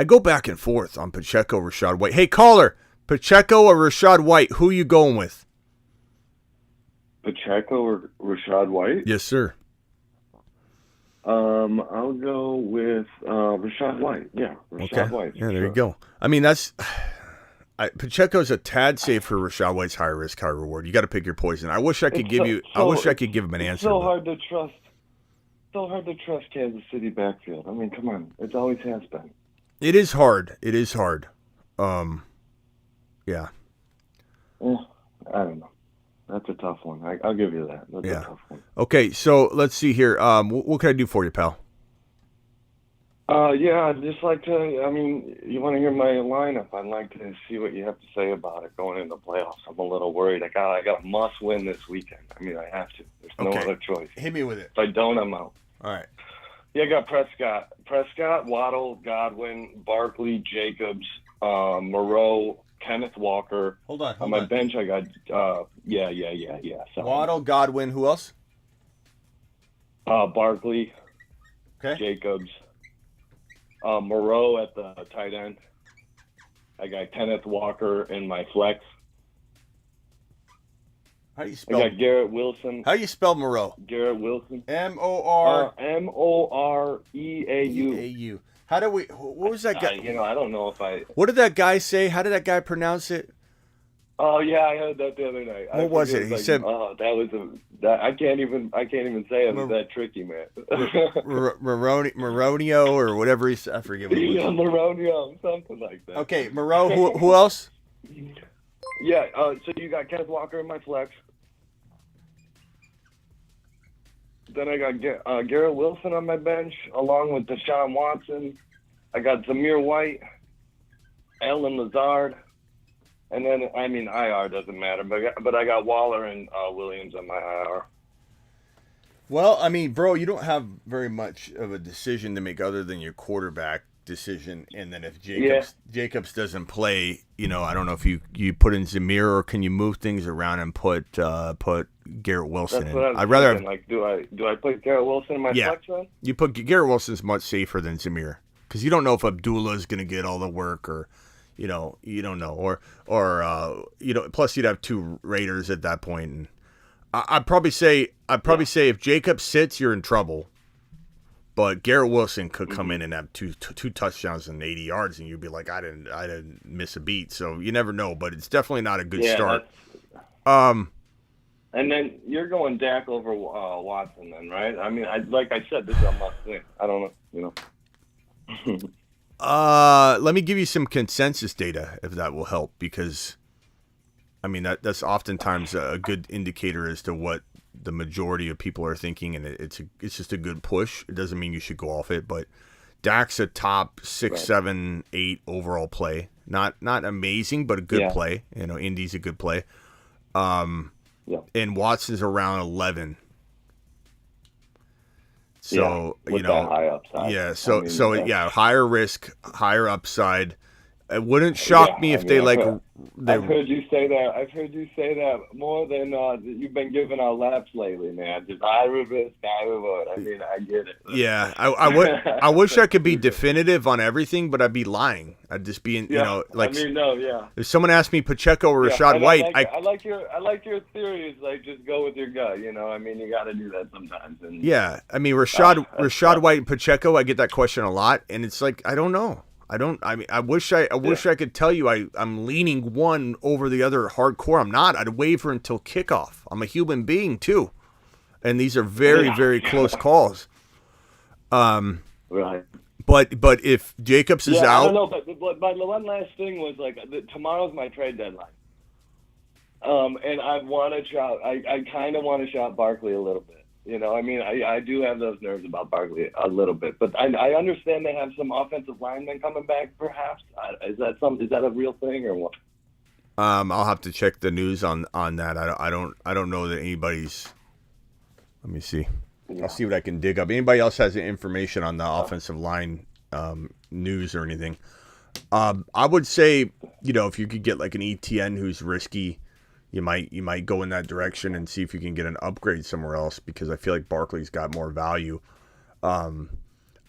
go back and forth on Pacheco, Rachaad White. Hey, caller, Pacheco or Rachaad White, who are you going with? Pacheco or Rachaad White? Yes, sir. I'll go with Rachaad White. Yeah, Rachaad White. Yeah, there you go. I mean, Pacheco's a tad safe for Rachaad White's high risk, high reward. You got to pick your poison. I wish I could give him an answer. So hard to trust. So hard to trust Kansas City backfield. I mean, come on, it always has been. It is hard. Yeah. I don't know. That's a tough one. I'll give you that. That's a tough one. Okay, so let's see here. What can I do for you, pal? I'd just like to, you want to hear my lineup. I'd like to see what you have to say about it going into the playoffs. I'm a little worried. I got a must-win this weekend. I have to. There's no other choice. Hit me with it. If I don't, I'm out. All right. Yeah, I got Prescott, Waddle, Godwin, Barkley, Jacobs, Moreau, Kenneth Walker. Hold on. On my bench, I got, yeah. Sorry. Waddle, Godwin, who else? Barkley, okay. Jacobs, Moreau at the tight end. I got Kenneth Walker in my flex. How do you spell? I got Garrett Wilson. How do you spell Moreau? Garrett Wilson. Moreau. Moreau. How do we? What was that guy? I don't know if I. What did that guy say? How did that guy pronounce it? Oh yeah, I heard that the other night. What was it? He said, "Oh, that was I can't even say it was that tricky, man." Maronio or whatever he said. I forget what it was. Yeah, Maronio, something like that. Okay, Moreau. Who else? Yeah. So you got Kenneth Walker in my flex. Then I got Garrett Wilson on my bench, along with Deshaun Watson. I got Zamir White, Allen Lazard, and then, IR doesn't matter, but I got Waller and Williams on my IR. Well, bro, you don't have very much of a decision to make other than your quarterback decision, and then if Jacobs doesn't play, I don't know if you put in Zamir or can you move things around and put Garrett Wilson That's in. What I'd rather do I put Garrett Wilson in my flex then? You put Garrett Wilson's much safer than Zamir because you don't know if Abdullah is going to get all the work or you don't know or plus you'd have two Raiders at that point, and I'd probably say if Jacobs sits, you're in trouble. But Garrett Wilson could come in and have two touchdowns and 80 yards, and you'd be like, I didn't miss a beat. So you never know, but it's definitely not a good start. And then you're going Dak over Watson, then, right? Like I said, this is a must-win. I don't know, Let me give you some consensus data if that will help, because that's oftentimes a good indicator as to what the majority of people are thinking, and it's just a good push. It doesn't mean you should go off it, but Dak's a top 6, 7, 8 overall play. Not amazing, but a good play. Indy's a good play. And Watson's around 11. So with that high upside. Yeah. Higher risk, higher upside. It wouldn't shock me if I've heard you say that. I've heard you say that more than you've been giving our laps lately, man. Just high risk, high reward. I get it. Yeah, I wish I could be definitive on everything, but I'd be lying. I'd just be If someone asked me Pacheco or Rachaad White, I like your theories. Like, just go with your gut. You got to do that sometimes. And Rachaad White and Pacheco, I get that question a lot, and it's like I don't know. I wish I could tell you I'm leaning one over the other hardcore. I'm not. I'd waver until kickoff. I'm a human being too, and these are very very close calls. Right. But if Jacobs is out, I don't know. But the one last thing was like tomorrow's my trade deadline. And I want to shop. I kind of want to shop Barkley a little bit. You know, I mean, I do have those nerves about Barkley a little bit, but I understand they have some offensive linemen coming back. Perhaps is that a real thing or what? I'll have to check the news on that. I don't know that anybody's. Let me see. Yeah. I'll see what I can dig up. Anybody else has information on the offensive line news or anything? I would say, you know, if you could get like an ETN who's risky. You might go in that direction and see if you can get an upgrade somewhere else because I feel like Barkley's got more value. I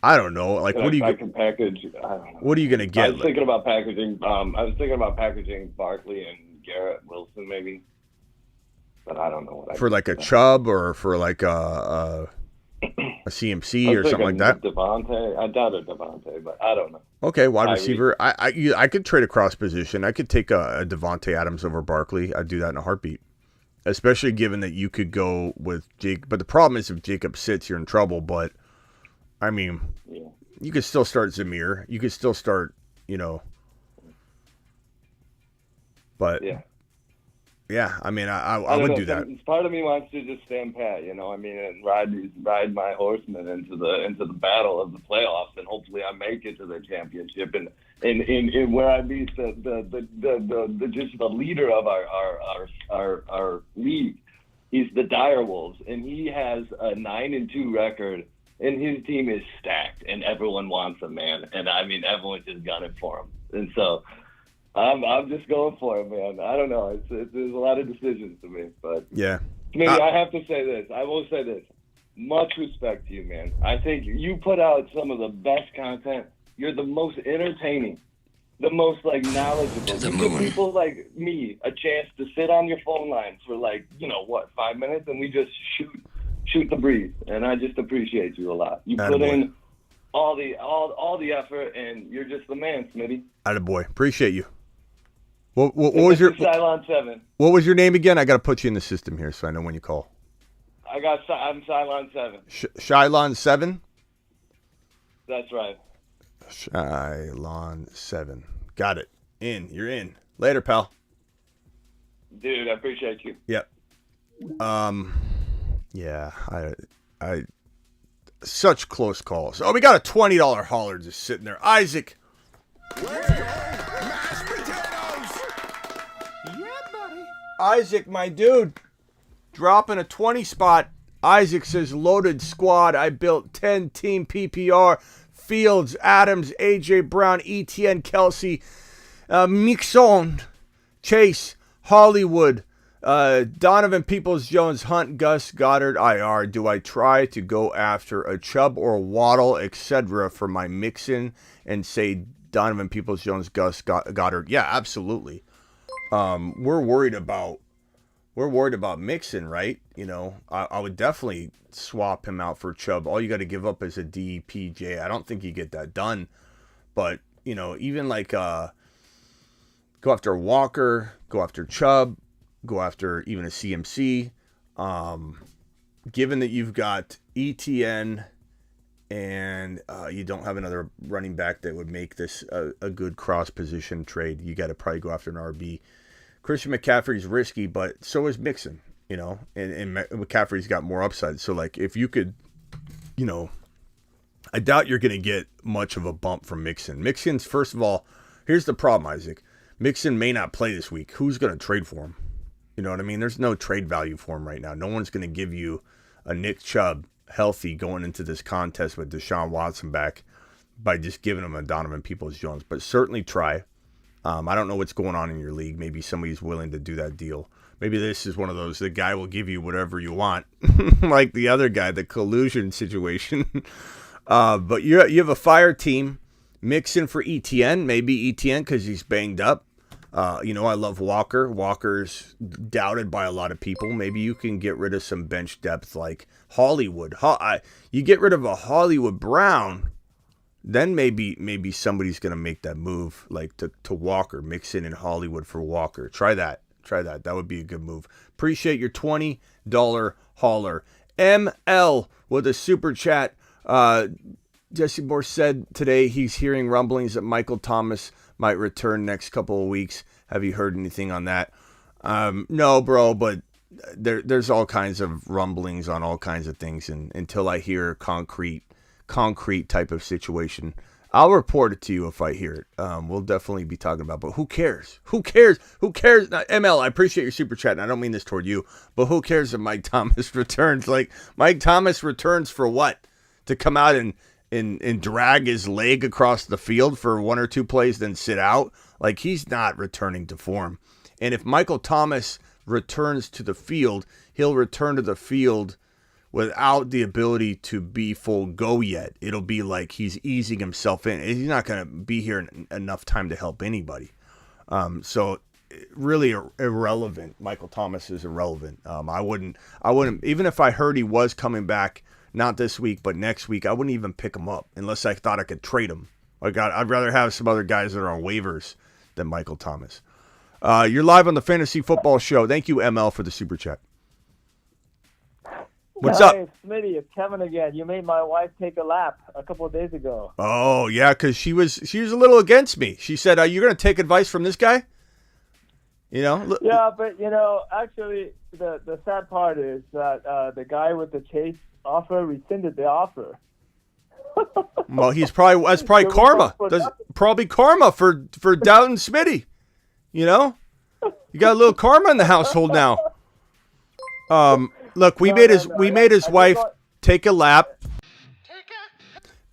don't know. Like, what do you? I can package. I don't know. What are you gonna get? I was thinking about packaging. Barkley and Garrett Wilson maybe, but I don't know what. For like a Chubb or for like a CMC or something like that. Devontae. I doubted Devontae, but I don't know. Okay, wide receiver. I could trade a cross position. I could take a Devontae Adams over Barkley. I'd do that in a heartbeat. Especially given that you could go with Jake. But the problem is if Jacob sits, you're in trouble. But, I mean, you could still start Zamir. You could still start, you know. But, yeah, I mean, I would do that. Part of me wants to just stand pat, you know. I mean, and ride my horsemen into the battle of the playoffs, and hopefully I make it to the championship, and where I be the just the leader of our league. He's the Direwolves, and he has a 9-2 record, and his team is stacked, and everyone wants him, man. And I mean, everyone's just gunning for him, and so. I'm just going for it, man. I don't know. There's a lot of decisions to make, but maybe I have to say this. I will say this. Much respect to you, man. I think you put out some of the best content. You're the most entertaining, the most like knowledgeable. You give people like me a chance to sit on your phone lines for 5 minutes, and we just shoot the breeze. And I just appreciate you a lot. You put in all the effort, and you're just the man, Smitty. Attaboy. Appreciate you. What was your Cylon 7? What was your name again? I got to put you in the system here so I know when you call. I'm Cylon 7. Shylon 7? That's right. Shylon 7. Got it. You're in. Later, pal. Dude, I appreciate you. Yep. Yeah, I such close calls. Oh, we got a $20 hauler just sitting there. Isaac. Isaac, my dude, dropping a 20 spot. Isaac says, loaded squad. I built 10-team PPR. Fields, Adams, A.J. Brown, ETN, Kelsey, Mixon, Chase, Hollywood, Donovan Peoples-Jones, Hunt, Gus, Goddard, IR. Do I try to go after a Chubb or Waddle, etc. for my Mixon and say Donovan Peoples-Jones, Gus, Goddard? Yeah, absolutely. We're worried about Mixon, right? You know, I would definitely swap him out for Chubb. All you got to give up is a DPJ. I don't think you get that done, but you know, even like go after Walker, go after Chubb, go after even a CMC. Given that you've got ETN and you don't have another running back that would make this a good cross position trade, you got to probably go after an RB. Christian McCaffrey's risky, but so is Mixon, you know, and McCaffrey's got more upside. So, like, if you could, you know, I doubt you're going to get much of a bump from Mixon. Mixon's, first of all, here's the problem, Isaac. Mixon may not play this week. Who's going to trade for him? You know what I mean? There's no trade value for him right now. No one's going to give you a Nick Chubb healthy going into this contest with Deshaun Watson back by just giving him a Donovan Peoples-Jones. But certainly try. I don't know what's going on in your league. Maybe somebody's willing to do that deal. Maybe this is one of those, the guy will give you whatever you want, like the other guy, the collusion situation. But you have a fire team. Mixon for ETN, maybe ETN because he's banged up. You know, I love Walker. Walker's doubted by a lot of people. Maybe you can get rid of some bench depth like Hollywood. You get rid of a Hollywood Brown, then maybe somebody's going to make that move, like to Walker, Mixon in Hollywood for Walker. Try that. That would be a good move. Appreciate your $20 hauler. ML with a super chat. Jesse Moore said today he's hearing rumblings that Michael Thomas might return next couple of weeks. Have you heard anything on that? No, bro, but there's all kinds of rumblings on all kinds of things, and until I hear a concrete type of situation, I'll report it to you if I hear it. We'll definitely be talking about it, but who cares? Now, ML, I appreciate your super chat, and I don't mean this toward you, but who cares if Mike Thomas returns? Like, Mike Thomas returns for what? To come out and drag his leg across the field for one or two plays, then sit out? Like, he's not returning to form. And if Michael Thomas returns to the field, he'll return to the field without the ability to be full go yet. It'll be like he's easing himself in. He's not going to be here enough time to help anybody. So really irrelevant. Michael Thomas is irrelevant. I wouldn't, even if I heard he was coming back, not this week, but next week, I wouldn't even pick him up unless I thought I could trade him. I'd rather have some other guys that are on waivers than Michael Thomas. You're live on the Fantasy Football Show. Thank you, ML, for the super chat. What's up? Hey, Smitty, it's Kevin again. You made my wife take a lap a couple of days ago. Oh, yeah, because she was a little against me. She said, you're going to take advice from this guy? Yeah, but, actually, the sad part is that the guy with the Chase offer rescinded the offer. Well, that's probably karma. Probably karma for doubting Smitty. You got a little karma in the household now. Look, we made his wife take a lap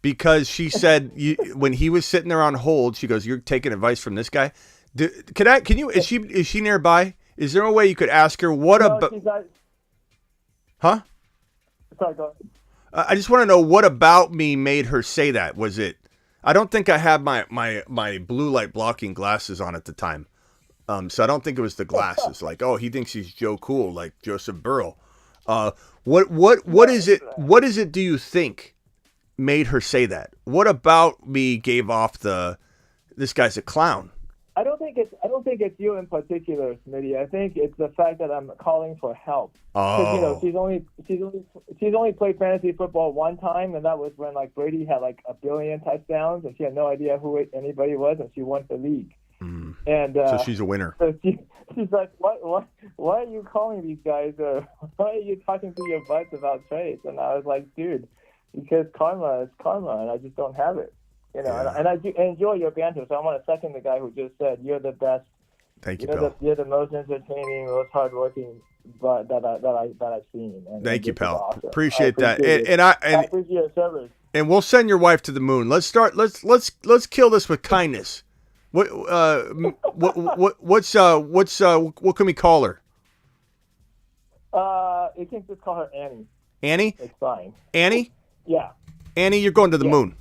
because she said when he was sitting there on hold, she goes, "You're taking advice from this guy." Is she nearby? Is there a way you could ask her what about? Huh? Sorry, go ahead. I just want to know what about me made her say that. Was it? I don't think I had my blue light blocking glasses on at the time, so I don't think it was the glasses. Like, oh, he thinks he's Joe Cool, like Joseph Burrow. What is it? What is it? Do you think made her say that? What about me gave off this guy's a clown? I don't think it's you in particular, Smitty. I think it's the fact that I'm calling for help. Oh. She's only played fantasy football one time, and that was when Brady had 1 billion touchdowns, and she had no idea who anybody was, and she won the league. Mm. And so she's a winner. So she's like, why are you calling these guys, or why are you talking to your butts about trades? And I was like, dude, because karma is karma, and I just don't have it. Yeah. And I do enjoy your banter, so I want to second the guy who just said you're the best. Thank you, pal. You're the most entertaining, most hardworking that I've seen. And Thank you, pal. Awesome. Appreciate that. I appreciate your service. And we'll send your wife to the moon. Let's kill this with kindness. What can we call her? You can just call her Annie. Annie? It's fine. Annie? Yeah. Annie, you're going to the moon.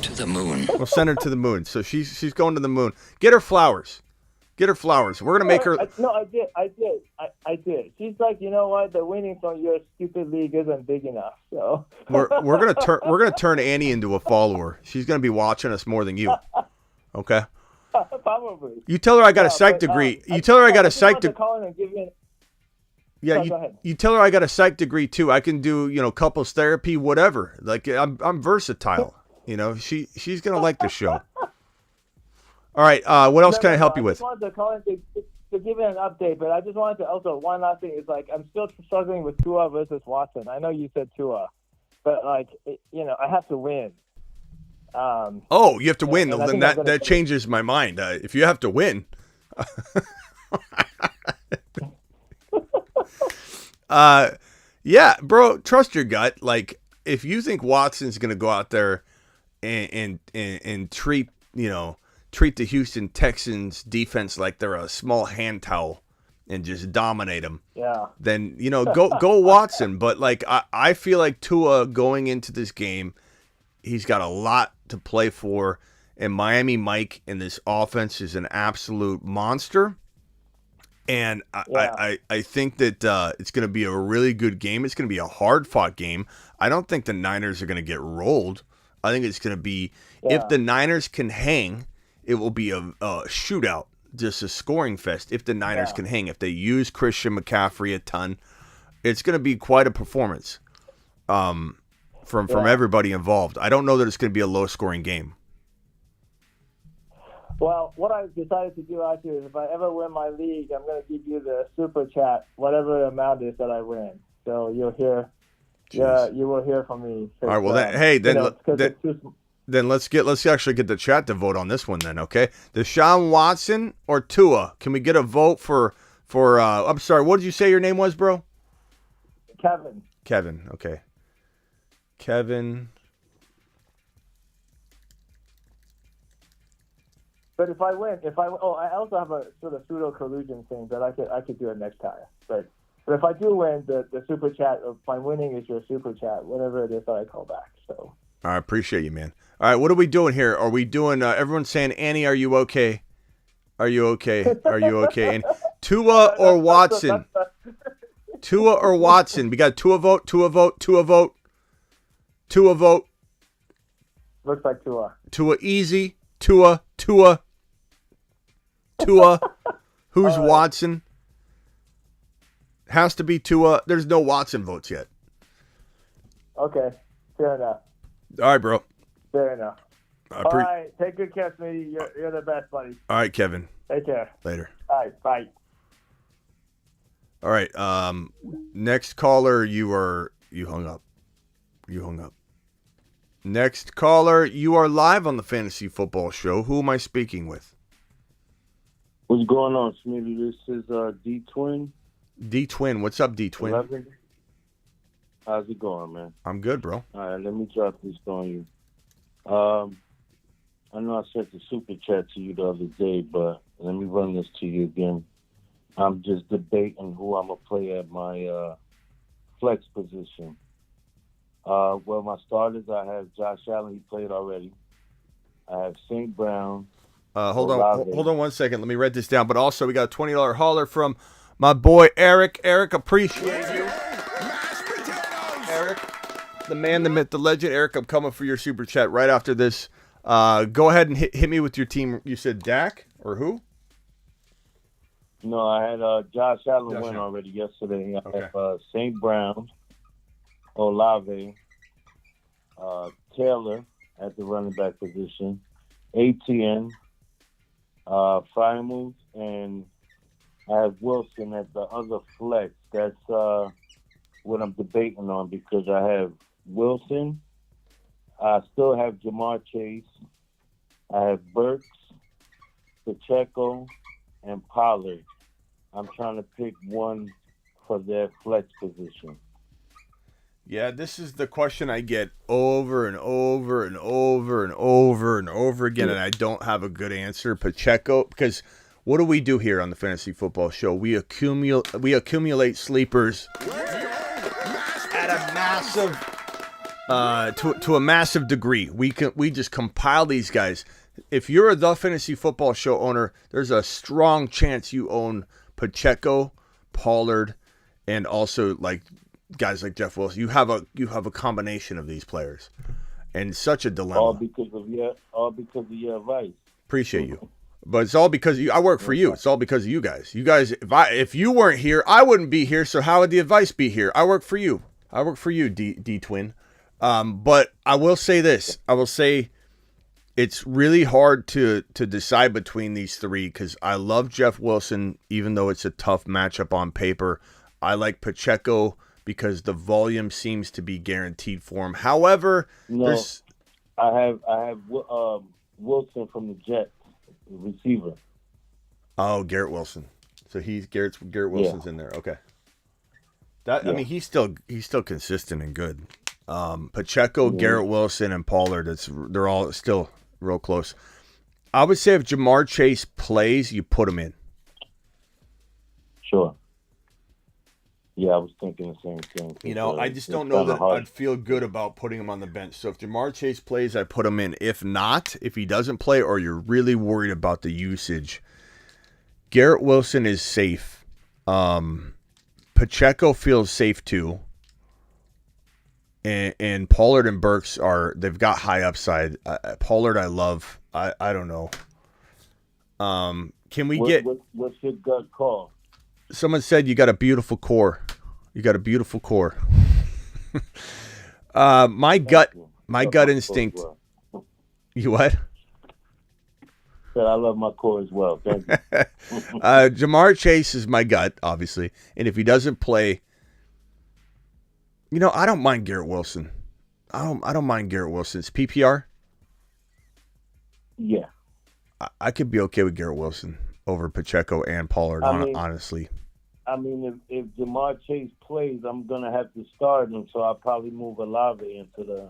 To the moon. We'll send her to the moon. So she's going to the moon. Get her flowers. We're gonna make her. I did. She's like, you know what? The winnings from your stupid league isn't big enough. So we're gonna turn Annie into a follower. She's gonna be watching us more than you. Okay. Probably. You tell her I got a psych degree. You tell her I got a psych degree. Yeah, you tell her I got a psych degree too. I can do couples therapy, whatever. Like I'm versatile. She's gonna like the show. All right, what else can I help you with? I just wanted to call in to give you an update, but I just wanted to also, one last thing is I'm still struggling with Tua versus Watson. I know you said Tua, but I have to win. You have to win. Then that changes my mind. If you have to win. Yeah, bro, trust your gut. Like, if you think Watson's going to go out there and treat the Houston Texans defense like they're a small hand towel and just dominate them, then, go Watson. But, I feel like Tua going into this game, he's got a lot to play for. And Miami Mike in this offense is an absolute monster. And I think that it's going to be a really good game. It's going to be a hard-fought game. I don't think the Niners are going to get rolled. I think it's going to be, if the Niners can hang, it will be a shootout, just a scoring fest. If the Niners can hang, if they use Christian McCaffrey a ton, it's going to be quite a performance from everybody involved. I don't know that it's going to be a low-scoring game. Well, what I decided to do actually is if I ever win my league, I'm going to give you the super chat, whatever the amount is that I win. So you'll hear, you will hear from me. All right. Well, then let's actually get the chat to vote on this one. Then, okay? Deshaun Watson or Tua? Can we get a vote for? I'm sorry. What did you say your name was, bro? Kevin. Okay. Kevin. But if I win, I also have a sort of pseudo collusion thing that I could do it next time. But if I do win, the super chat of my winning is your super chat, whatever it is that I call back. So. I appreciate you, man. All right, what are we doing here? Are we doing? Everyone's saying, Annie, are you okay? Are you okay? Are you okay? And Tua or Watson? Tua or Watson? We got Tua vote. Looks like Tua. Tua easy. Tua. Who's Watson? Has to be Tua. There's no Watson votes yet. Okay, fair enough. All right, bro. Fair enough. All right, take good care, Smitty. You're the best, buddy. All right, Kevin. Take care. Later. All right, bye. All right. Next caller, you hung up. Next caller, you are live on the Fantasy Football Show. Who am I speaking with? What's going on, Smitty? This is D-Twin. D-Twin. What's up, D-Twin? 11. How's it going, man? I'm good, bro. All right, let me drop this on you. I know I sent the super chat to you the other day, but let me run this to you again. I'm just debating who I'm going to play at my flex position. Well, my starters, I have Josh Allen. He played already. I have St. Brown. Hold on 1 second. Let me write this down. But also, we got a $20 hauler from my boy Eric. Eric, appreciate you. Eric, the man, the myth, the legend. Eric, I'm coming for your super chat right after this. Go ahead and hit me with your team. You said Dak or who? No, I had Josh Allen win already yesterday. I have St. Brown, Olave, Taylor at the running back position, ATN, Frymouth, and I have Wilson at the other flex. That's what I'm debating on because I have Wilson. I still have Jamar Chase. I have Burks, Pacheco, and Pollard. I'm trying to pick one for their flex position. Yeah, this is the question I get over and over and over and over and over again, and I don't have a good answer. Pacheco, because what do we do here on the Fantasy Football Show? We accumulate sleepers at a massive to a massive degree. We just compile these guys. If you're a The Fantasy Football Show owner, there's a strong chance you own Pacheco, Pollard, and also like guys like Jeff Wilson. You have a combination of these players, and such a dilemma. All because of your advice. Appreciate you, but it's all because I work for you. It's all because of you guys. You guys, if you weren't here, I wouldn't be here. So how would the advice be here? I work for you. D Twin. But I will say this. I will say it's really hard to decide between these three because I love Jeff Wilson, even though it's a tough matchup on paper. I like Pacheco because the volume seems to be guaranteed for him. However, I have Wilson from the Jets, receiver. Oh, Garrett Wilson. So Garrett Wilson's in there. Okay. I mean, he's still consistent and good. Pacheco, Garrett Wilson, and Pollard. They're all still real close. I would say if Jamar Chase plays, you put him in. Sure. Yeah, I was thinking the same thing. You know, I just don't know that I'd feel good about putting him on the bench. So if Jamar Chase plays, I put him in. If not, if he doesn't play or you're really worried about the usage, Garrett Wilson is safe. Pacheco feels safe too. And Pollard and Burks they've got high upside. Pollard, I love. I don't know. Can we what's your gut call? Someone said you got a beautiful core. You got a beautiful core. My gut instinct. You what? Said I love my core as well. Thank you. Jamar Chase is my gut, obviously, and if he doesn't play, I don't mind Garrett Wilson. I don't mind Garrett Wilson. It's PPR. Yeah, I could be okay with Garrett Wilson over Pacheco and Pollard. Honestly. I mean, if Jamar Chase plays, I'm gonna have to start him, so I'll probably move Olave into the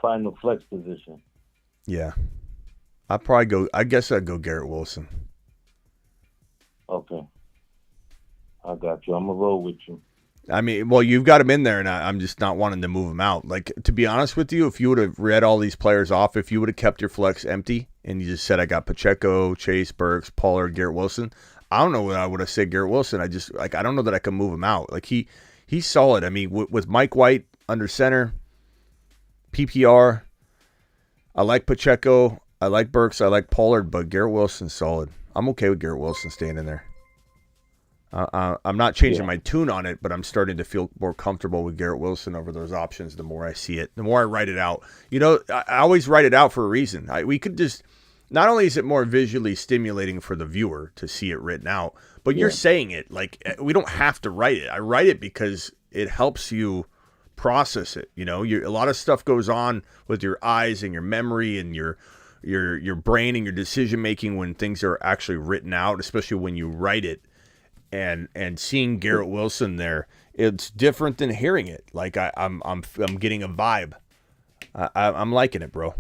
final flex position. Yeah, I'd probably go. I guess I'd go Garrett Wilson. Okay, I got you. I'm gonna roll with you. I mean, well, you've got him in there, and I'm just not wanting to move him out. Like, to be honest with you, if you would have read all these players off, if you would have kept your flex empty and you just said, I got Pacheco, Chase, Burks, Pollard, Garrett Wilson, I don't know what I would have said Garrett Wilson. I don't know that I can move him out. Like, he's solid. I mean, with Mike White under center, PPR, I like Pacheco, I like Burks, I like Pollard, but Garrett Wilson's solid. I'm okay with Garrett Wilson staying in there. I'm not changing my tune on it, but I'm starting to feel more comfortable with Garrett Wilson over those options the more I see it, the more I write it out. I always write it out for a reason. We could just, not only is it more visually stimulating for the viewer to see it written out, but you're saying it. Like, we don't have to write it. I write it because it helps you process it. A lot of stuff goes on with your eyes and your memory and your brain and your decision making when things are actually written out, especially when you write it. And seeing Garrett Wilson there, it's different than hearing it. Like I'm getting a vibe. I'm liking it, bro.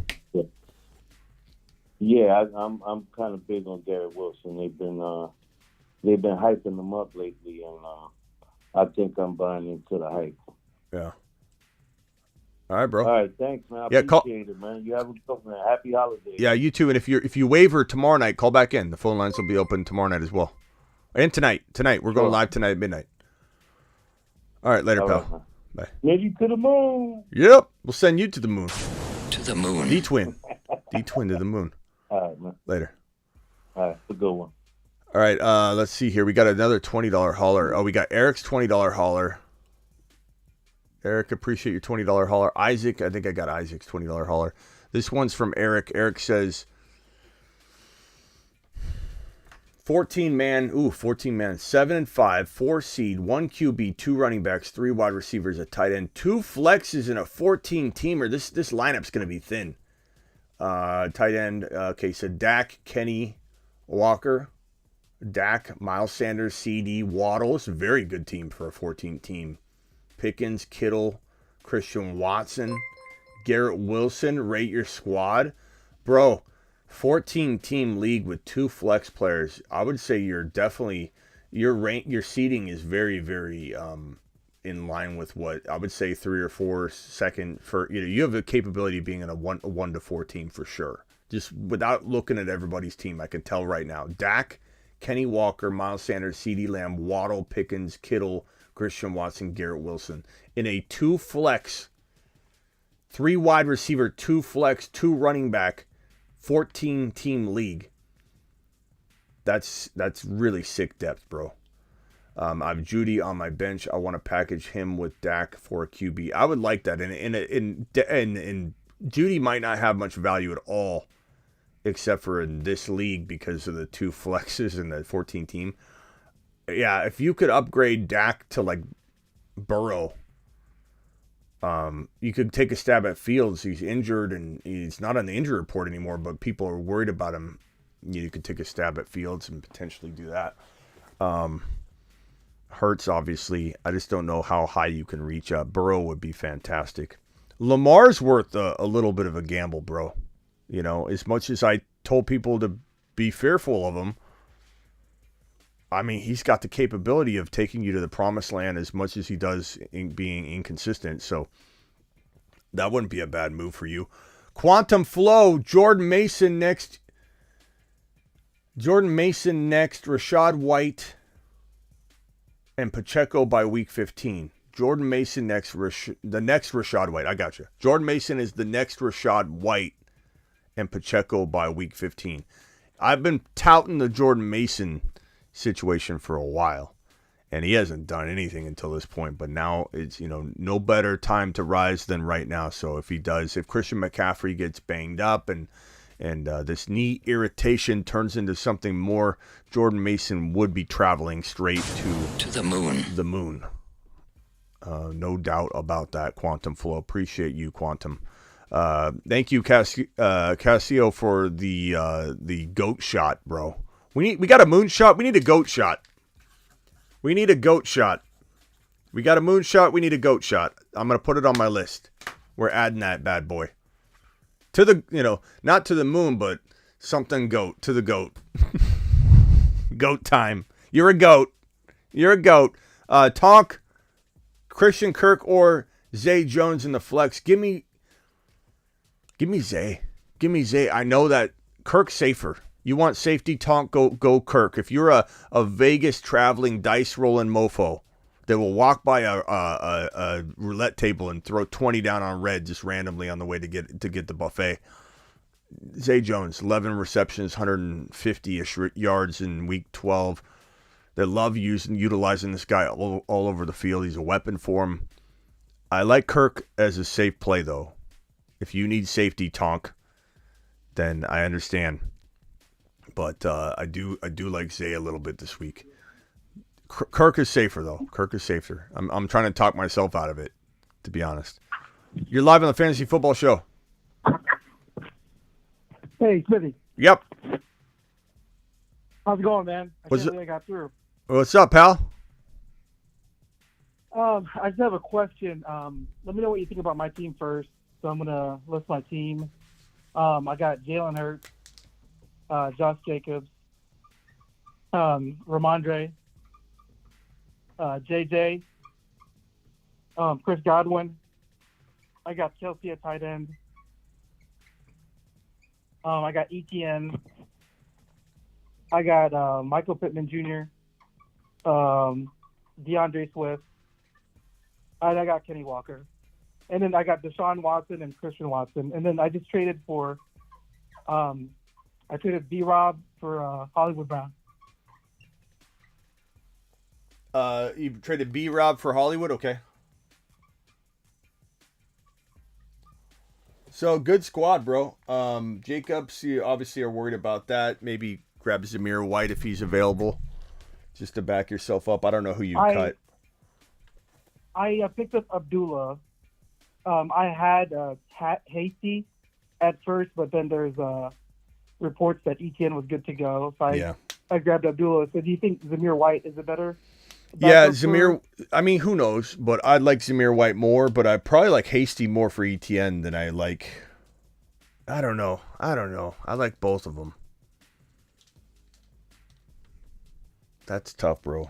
Yeah, I'm kind of big on Garrett Wilson. They've been hyping him up lately, and I think I'm buying into the hype. Yeah. All right, bro. All right, thanks, man. I appreciate it, man. You have a good one. Happy holidays. Yeah, you too. And if you waiver tomorrow night, call back in. The phone lines will be open tomorrow night as well. And tonight. We're going live tonight at midnight. All right, later, pal. Right. Bye. Maybe to the moon. Yep, we'll send you to the moon. To the moon. D-twin to the moon. All right, man. Later. All right, it's a good one. All right, let's see here. We got another $20 hauler. Oh, we got Eric's $20 hauler. Eric, appreciate your $20 hauler. Isaac, I think I got Isaac's $20 hauler. This one's from Eric. Eric says, 14 man, 7-5, 4 seed, 1 QB, 2 running backs, 3 wide receivers, a tight end, 2 flexes, and a 14-teamer. This lineup's going to be thin. Tight end, okay, so Dak, Kenny, Walker, Dak, Miles Sanders, CD, Waddle. It's a very good team for a 14 team. Pickens, Kittle, Christian Watson, Garrett Wilson. Rate your squad. Bro, 14-team league with 2 flex players. I would say you're definitely, your seating is very, very in line with what I would say 3 or 4 second for, you have the capability of being in a 1 to 4 team for sure. Just without looking at everybody's team, I can tell right now. Dak, Kenny Walker, Miles Sanders, CeeDee Lamb, Waddle, Pickens, Kittle, Christian Watson, Garrett Wilson. In a 2 flex, 3 wide receiver, 2 flex, 2 running back, 14-team league. That's really sick depth, bro. I have Judy on my bench. I want to package him with Dak for a QB. I would like that. And Judy might not have much value at all, except for in this league because of the 2 flexes and the 14 team. Yeah, if you could upgrade Dak to like Burrow, you could take a stab at Fields. He's injured and he's not on the injury report anymore, but people are worried about him. You could take a stab at Fields and potentially do that. Hurts, obviously. I just don't know how high you can reach up. Burrow would be fantastic. Lamar's worth a little bit of a gamble, bro. As much as I told people to be fearful of him, I mean, he's got the capability of taking you to the promised land as much as he does in being inconsistent. So that wouldn't be a bad move for you. Quantum Flow, Jordan Mason next. Rashad White, and Pacheco by week 15. Jordan Mason the next Rachaad White. I got you. Jordan Mason is the next Rachaad White and Pacheco by week 15. I've been touting the Jordan Mason situation for a while, and he hasn't done anything until this point. But now it's, no better time to rise than right now. So if Christian McCaffrey gets banged up and this knee irritation turns into something more, Jordan Mason would be traveling straight to the moon. The moon. No doubt about that, Quantum Flow. Appreciate you, Quantum. Thank you, Casio, for the goat shot, bro. We got a moon shot. We need a goat shot. We need a goat shot. We got a moon shot. We need a goat shot. I'm gonna put it on my list. We're adding that bad boy to the, not to the moon, but something goat to the goat. Goat time. You're a goat. You're a goat. Tonk, Christian Kirk, or Zay Jones in the flex. Give me Zay. Give me Zay. I know that Kirk's safer. You want safety, Tonk, go Kirk. If you're a Vegas traveling dice rolling mofo that will walk by a roulette table and throw 20 down on red just randomly on the way to get the buffet, Zay Jones, 11 receptions, 150-ish yards in week 12. They love utilizing this guy all over the field. He's a weapon for him. I like Kirk as a safe play, though. If you need safety, Tonk, then I understand. But I do like Zay a little bit this week. Kirk is safer, though. Kirk is safer. I'm trying to talk myself out of it, to be honest. You're live on the Fantasy Football Show. Hey, Smithy. Yep. How's it going, man? I can't believe I got through. What's up, pal? I just have a question. Let me know what you think about my team first. So I'm going to list my team. I got Jalen Hurts, Josh Jacobs, Ramondre, JJ, Chris Godwin. I got Kelsey at tight end. I got ETN. I got Michael Pittman Jr., DeAndre Swift, and I got Kenny Walker. And then I got Deshaun Watson and Christian Watson. And then I just traded for I traded B-Rob for Hollywood Brown. You traded B-Rob for Hollywood? Okay. So, good squad, bro. Jacobs, you obviously are worried about that. Maybe grab Zamir White if he's available, just to back yourself up. I don't know who you cut. I picked up Abdullah. I had Hasty at first, but then there's reports that ETN was good to go. So I grabbed Abdullah. So do you think Zamir White is a better? Yeah, Zamir. I mean, who knows? But I'd like Zamir White more. But I probably like Hasty more for ETN than I like. I don't know. I like both of them. That's tough, bro.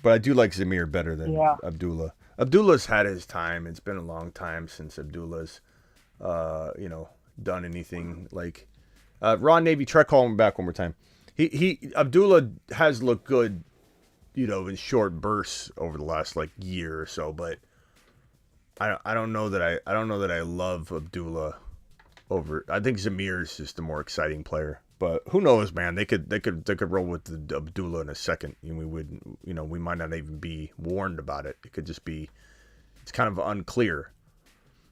But I do like Zamir better than Abdullah. Abdullah's had his time. It's been a long time since Abdullah's, done anything like. Ron Navy, try calling him back one more time. Abdullah has looked good, in short bursts over the last year or so, but I don't know that I love Abdullah over. I think Zamir is just the more exciting player. But who knows, man? They could roll with the Abdullah in a second, and we would, we might not even be warned about it. It could just be, it's kind of unclear.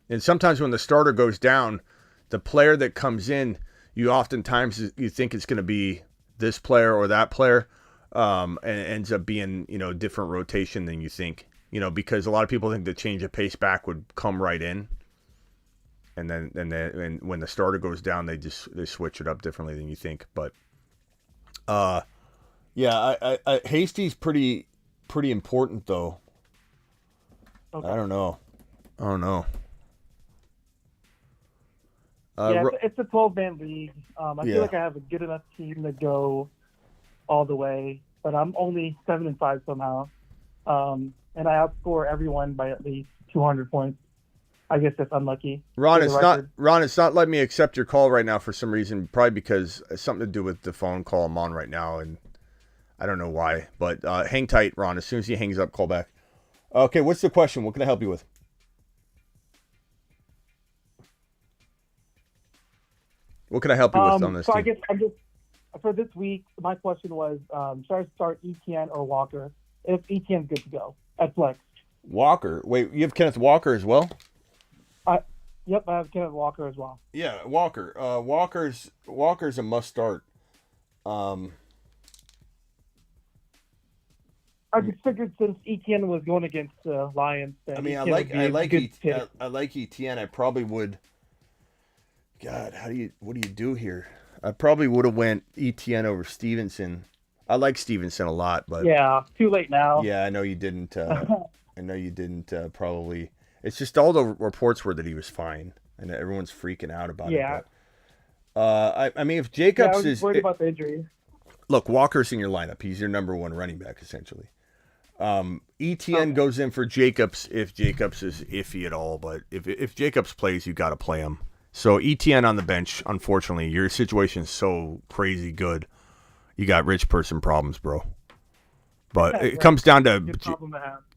And sometimes when the starter goes down, the player that comes in, you think it's going to be this player or that player, and it ends up being, different rotation than you think, because a lot of people think the change of pace back would come right in. And then when the starter goes down, they switch it up differently than you think. But, I Hasty's pretty important though. Okay. I don't know. It's a 12-man league. I feel like I have a good enough team to go all the way, but I'm only 7-5 somehow, and I outscore everyone by at least 200 points. I guess that's unlucky. Ron, it's not letting me accept your call right now for some reason. Probably because it's something to do with the phone call I'm on right now, and I don't know why. But hang tight, Ron. As soon as he hangs up, call back. Okay, what's the question? What can I help you with? What can I help you with on this so team? I guess I'm just for this week. My question was, should I start Etienne or Walker? If Etienne's good to go at flex. Walker. Wait, you have Kenneth Walker as well? Yep, I have Kenneth Walker as well. Yeah, Walker. Walker's a must start. I just figured since Etienne was going against the Lions, I mean, I like Etienne. I probably would. God, what do you do here? I probably would have went Etienne over Stevenson. I like Stevenson a lot, but yeah, too late now. Yeah, I know you didn't. Probably. It's just all the reports were that he was fine, and everyone's freaking out about it. But, I mean, if Jacobs I was worried about the injury. Look, Walker's in your lineup. He's your number one running back, essentially. Etienne goes in for Jacobs if Jacobs is iffy at all, but if Jacobs plays, you got to play him. So Etienne on the bench. Unfortunately, your situation is so crazy good. You got rich person problems, bro. But it comes down to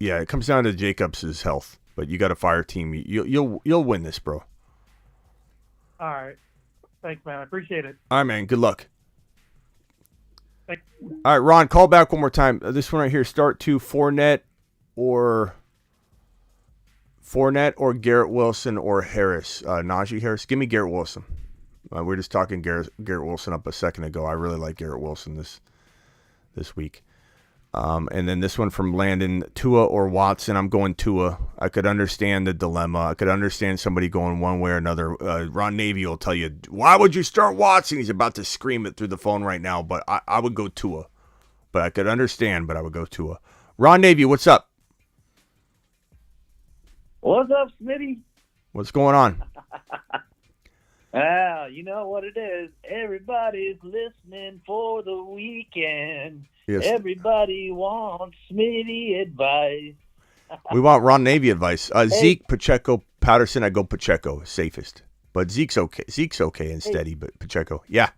it comes down to Jacobs' health. But you got a fire team. You'll win this, bro. All right, thanks, man. I appreciate it. All right, man. Good luck. Thanks. All right, Ron. Call back one more time. This one right here. Start to Fournette or Garrett Wilson or Harris. Najee Harris. Give me Garrett Wilson. We were just talking Garrett Wilson up a second ago. I really like Garrett Wilson this week. And then this one from Landon, Tua or Watson. I'm going Tua. I could understand the dilemma. I could understand somebody going one way or another. Ron Navy will tell you, why would you start Watson? He's about to scream it through the phone right now, but I would go Tua. But I could understand, but I would go Tua. Ron Navy, what's up? What's up, Smitty? What's going on? You know what it is. Everybody's listening for the weekend. Yes. Everybody wants Smitty advice. We want Ron Navy advice. Zeke, Pacheco, Patterson. I go Pacheco, safest. But Zeke's okay. Zeke's okay and steady, but Pacheco, yeah.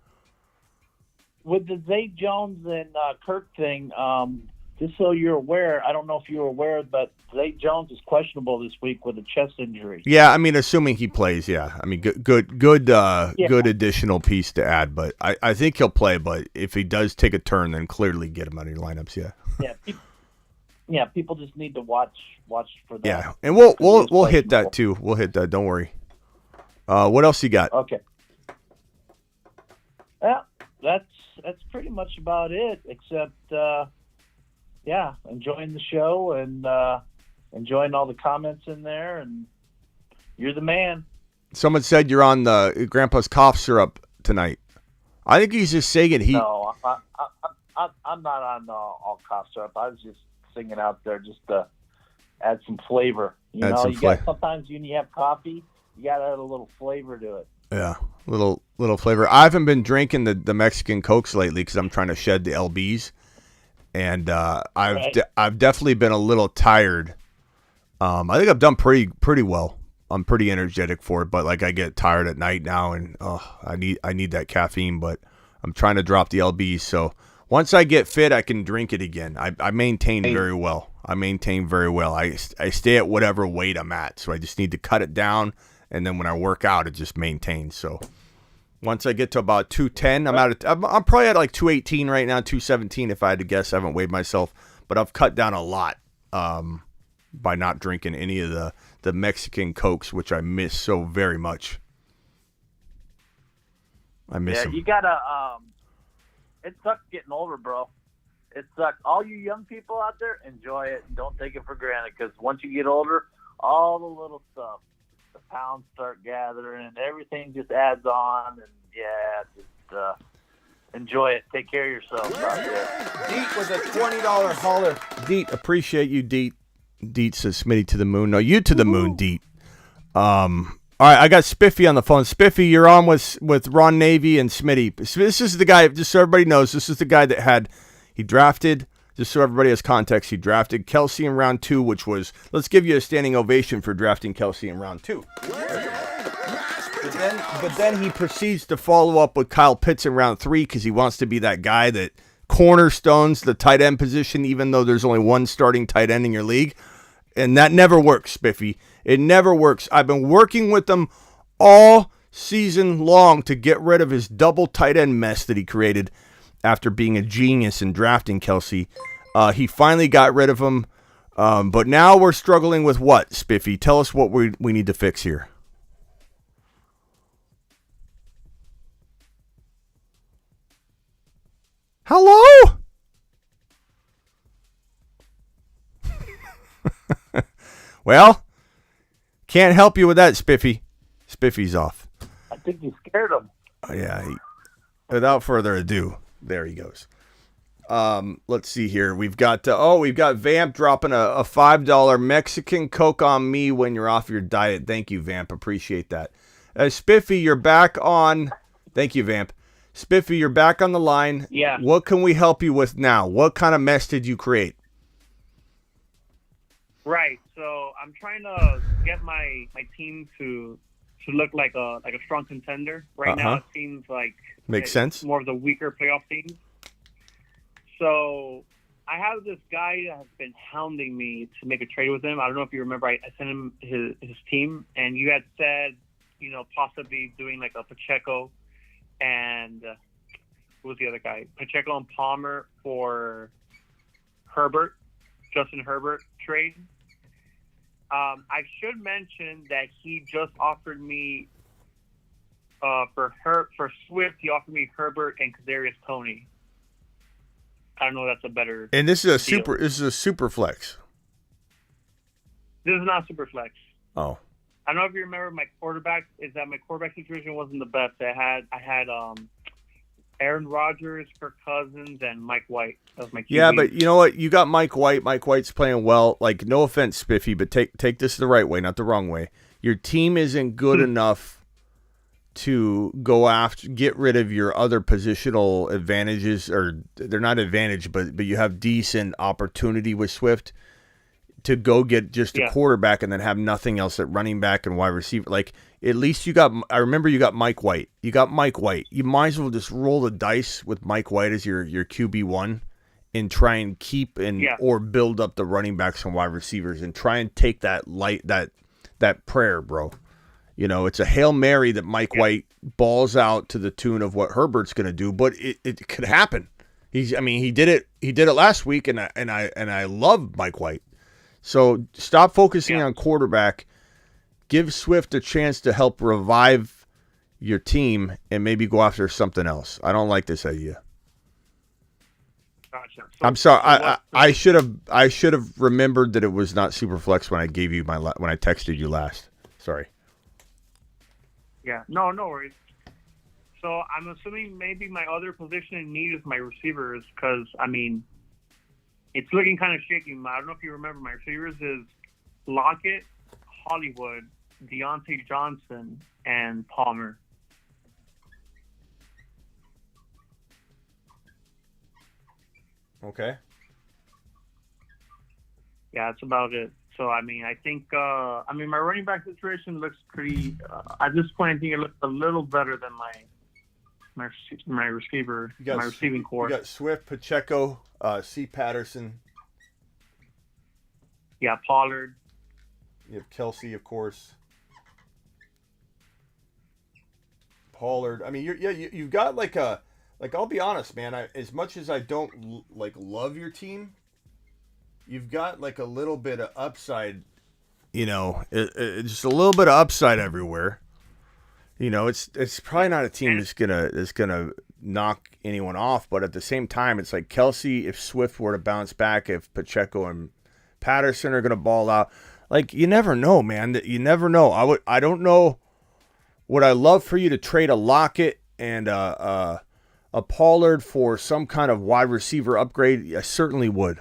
With the Zay Jones and Kirk thing, just so you're aware, I don't know if you're aware, but Zay Jones is questionable this week with a chest injury. Yeah, I mean, assuming he plays, yeah. I mean, good additional piece to add, but I think he'll play. But if he does take a turn, then clearly get him out of your lineups, Yeah. People just need to watch for that. Yeah, and we'll hit that too. We'll hit that. Don't worry. What else you got? Okay. Well, that's pretty much about it, except. Enjoying the show and enjoying all the comments in there, and you're the man. Someone said you're on the Grandpa's cough syrup tonight. I think he's just saying it. No, I'm not on all cough syrup. I was just singing out there just to add some flavor. Sometimes when you have coffee, you got to add a little flavor to it. Yeah, little flavor. I haven't been drinking the Mexican Cokes lately because I'm trying to shed the LBs. And I've definitely been a little tired. I think I've done pretty well. I'm pretty energetic for it, but like I get tired at night now, and I need that caffeine. But I'm trying to drop the LBs. So once I get fit, I can drink it again. I maintain very well. I stay at whatever weight I'm at. So I just need to cut it down, and then when I work out, it just maintains. So. Once I get to about 210, I'm probably at like 218 right now, 217 if I had to guess. I haven't weighed myself, but I've cut down a lot by not drinking any of the Mexican Cokes, which I miss so very much. I miss them. You gotta. It sucks getting older, bro. It sucks. All you young people out there, enjoy it and don't take it for granted, because once you get older, all the little stuff. The pounds start gathering and everything just adds on, and just enjoy it. Take care of yourself. Deet with a $20 hauler. Deet, appreciate you, Deet. Deet says Smitty to the moon. No, you to the moon, Deet. All right, I got Spiffy on the phone. Spiffy, you're on with Ron Navy and Smitty. This is the guy, just so everybody knows, this is the guy that he drafted. Just so everybody has context, he drafted Kelsey in round 2, which was, let's give you a standing ovation for drafting Kelsey in round 2. But then he proceeds to follow up with Kyle Pitts in round 3 because he wants to be that guy that cornerstones the tight end position, even though there's only one starting tight end in your league. And that never works, Spiffy. It never works. I've been working with him all season long to get rid of his double tight end mess that he created after being a genius in drafting Kelsey. He finally got rid of him. But now we're struggling with what, Spiffy? Tell us what we need to fix here. Hello? Well, can't help you with that, Spiffy. Spiffy's off. I think you scared him. Yeah. Without further ado, there he goes. Let's see here. We've got Vamp dropping a $5 Mexican Coke on me when you're off your diet. Thank you, Vamp. Appreciate that. Spiffy, you're back on. Thank you, Vamp. Spiffy, you're back on the line. Yeah. What can we help you with now? What kind of mess did you create? Right. So I'm trying to get my team to look like a strong contender. Right now, it seems like makes sense. More of the weaker playoff teams. So I have this guy that has been hounding me to make a trade with him. I don't know if you remember. I sent him his team, and you had said, possibly doing like a Pacheco and who was the other guy? Pacheco and Palmer for Justin Herbert trade. I should mention that he just offered me for Swift. He offered me Herbert and Kadarius Toney. I don't know if that's a better. And this is a deal. This is a super flex. This is not super flex. Oh. I don't know if you remember my quarterback. Is that my quarterback situation wasn't the best. I had Aaron Rodgers, Kirk Cousins, and Mike White. That was my QB. Yeah, but you know what? You got Mike White. Mike White's playing well. Like, no offense, Spiffy, but take this the right way, not the wrong way. Your team isn't good enough to go after, get rid of your other positional advantages, or they're not advantage, but you have decent opportunity with Swift to go get just a quarterback and then have nothing else at running back and wide receiver. Like, at least I remember you got Mike White. You got Mike White. You might as well just roll the dice with Mike White as your QB1 and try and keep or build up the running backs and wide receivers and try and take that prayer, bro. It's a Hail Mary that Mike White balls out to the tune of what Herbert's going to do, but it could happen. He did it last week, and I love Mike White. So stop focusing on quarterback. Give Swift a chance to help revive your team and maybe go after something else. I don't like this idea. Gotcha. I'm sorry. I should have remembered that it was not Superflex when I gave you when I texted you last. Sorry. Yeah. No worries. So I'm assuming maybe my other position in need is my receivers, because it's looking kind of shaky. I don't know if you remember, my receivers is Lockett, Hollywood, Deontay Johnson, and Palmer. Okay. Yeah, that's about it. So, I think, my running back situation looks pretty, at this point, I think it looks a little better than my receiving core. You got Swift, Pacheco, C. Patterson. Yeah, Pollard. You have Kelsey, of course. Pollard. You've got I'll be honest, man. As much as I don't love your team, you've got a little bit of upside. It's just a little bit of upside everywhere. It's probably not a team that's gonna knock anyone off, but at the same time, it's like Kelsey. If Swift were to bounce back, if Pacheco and Patterson are gonna ball out, you never know, man. You never know. I don't know. Would I love for you to trade a Lockett and a Pollard for some kind of wide receiver upgrade? I certainly would.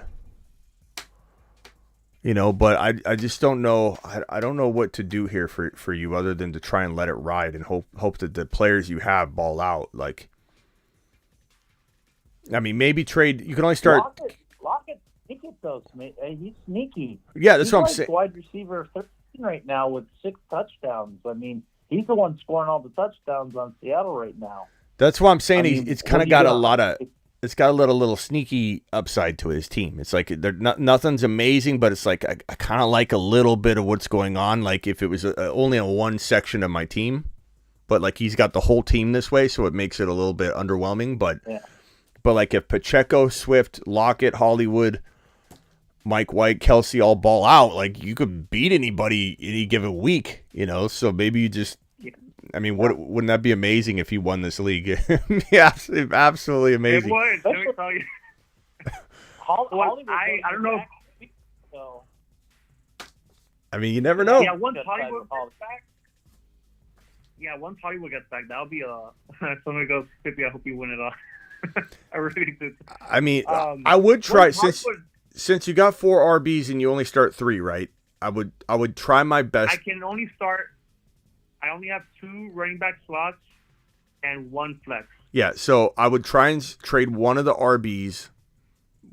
But I just don't know. I don't know what to do here for you other than to try and let it ride and hope that the players you have ball out. Maybe trade. You can only start. Lockett, sneaky though. He's sneaky. Yeah, that's what I'm saying. Wide receiver 13 right now with 6 touchdowns. He's the one scoring all the touchdowns on Seattle right now. That's why I'm saying it's kind of got a lot of. it's got a little sneaky upside to his team. It's like nothing's amazing, but it's like I kind of like a little bit of what's going on. Like if it was only on one section of my team, but like he's got the whole team this way, so it makes it a little bit underwhelming. But like if Pacheco, Swift, Lockett, Hollywood, Mike White, Kelsey all ball out, like you could beat anybody any given week, So maybe you just. I mean, wouldn't that be amazing if he won this league? Yeah, absolutely amazing. It would. Let me tell you. I don't know. So. I mean, you never know. Yeah, once Hollywood gets back. Yeah, once Hollywood gets back, that'll be someone goes, Pippi, I hope you win it all. I really do. I mean, I would try since you got 4 RBs and you only start 3, right? I would try my best. I only have 2 running back slots and 1 flex. Yeah, so I would try and trade one of the RBs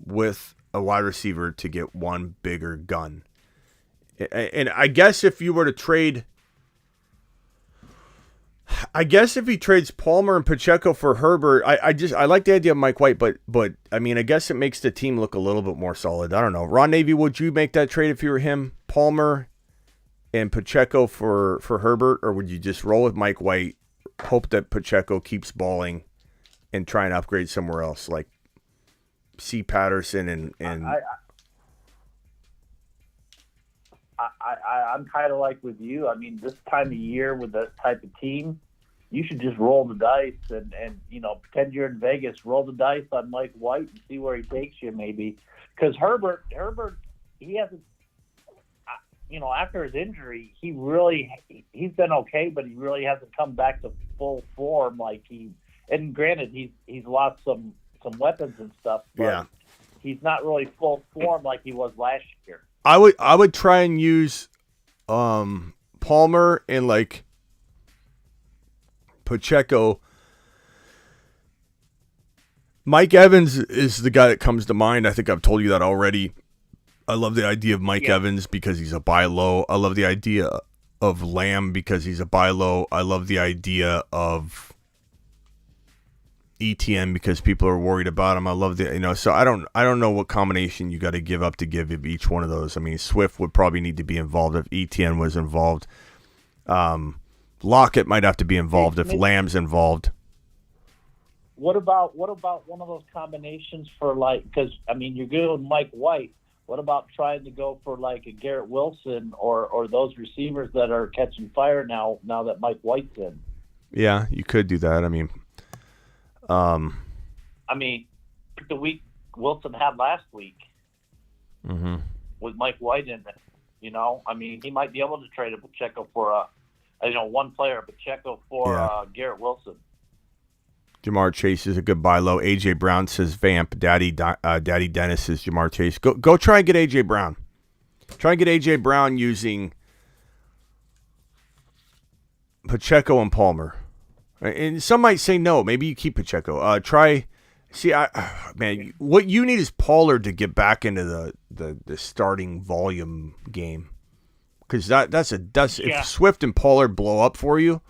with a wide receiver to get one bigger gun. And I guess if you were to trade... I guess if he trades Palmer and Pacheco for Herbert, I like the idea of Mike White, but I mean, I guess it makes the team look a little bit more solid. I don't know. Ron Navy, would you make that trade if you were him? Palmer and Pacheco for Herbert, or would you just roll with Mike White, hope that Pacheco keeps balling, and try and upgrade somewhere else, like C. Patterson and I'm kind of like with you. I mean, this time of year with that type of team, you should just roll the dice and pretend you're in Vegas. Roll the dice on Mike White and see where he takes you, maybe. Because Herbert, he hasn't. After his injury, he's been okay, but he really hasn't come back to full form like he. And granted, he's lost some weapons and stuff, but he's not really full form like he was last year. I would try and use Palmer and like Pacheco. Mike Evans is the guy that comes to mind. I think I've told you that already. I love the idea of Mike Evans because he's a buy low. I love the idea of Lamb because he's a buy low. I love the idea of ETN because people are worried about him. I love the so I don't know what combination you got to give up to give each one of those. I mean, Swift would probably need to be involved if ETN was involved. Lockett might have to be involved if Lamb's involved. What about one of those combinations for because I mean you're good with Mike White. What about trying to go for like a Garrett Wilson or those receivers that are catching fire now that Mike White's in? Yeah, you could do that. I mean, the week Wilson had last week with Mike White in it. I mean, he might be able to trade a Pacheco for one player, Pacheco for Garrett Wilson. Jamar Chase is a good buy low. AJ Brown says Vamp. Daddy Dennis says Jamar Chase. Go try and get AJ Brown. Try and get AJ Brown using Pacheco and Palmer. And some might say no. Maybe you keep Pacheco. Man, what you need is Pollard to get back into the starting volume game. Because if Swift and Pollard blow up for you,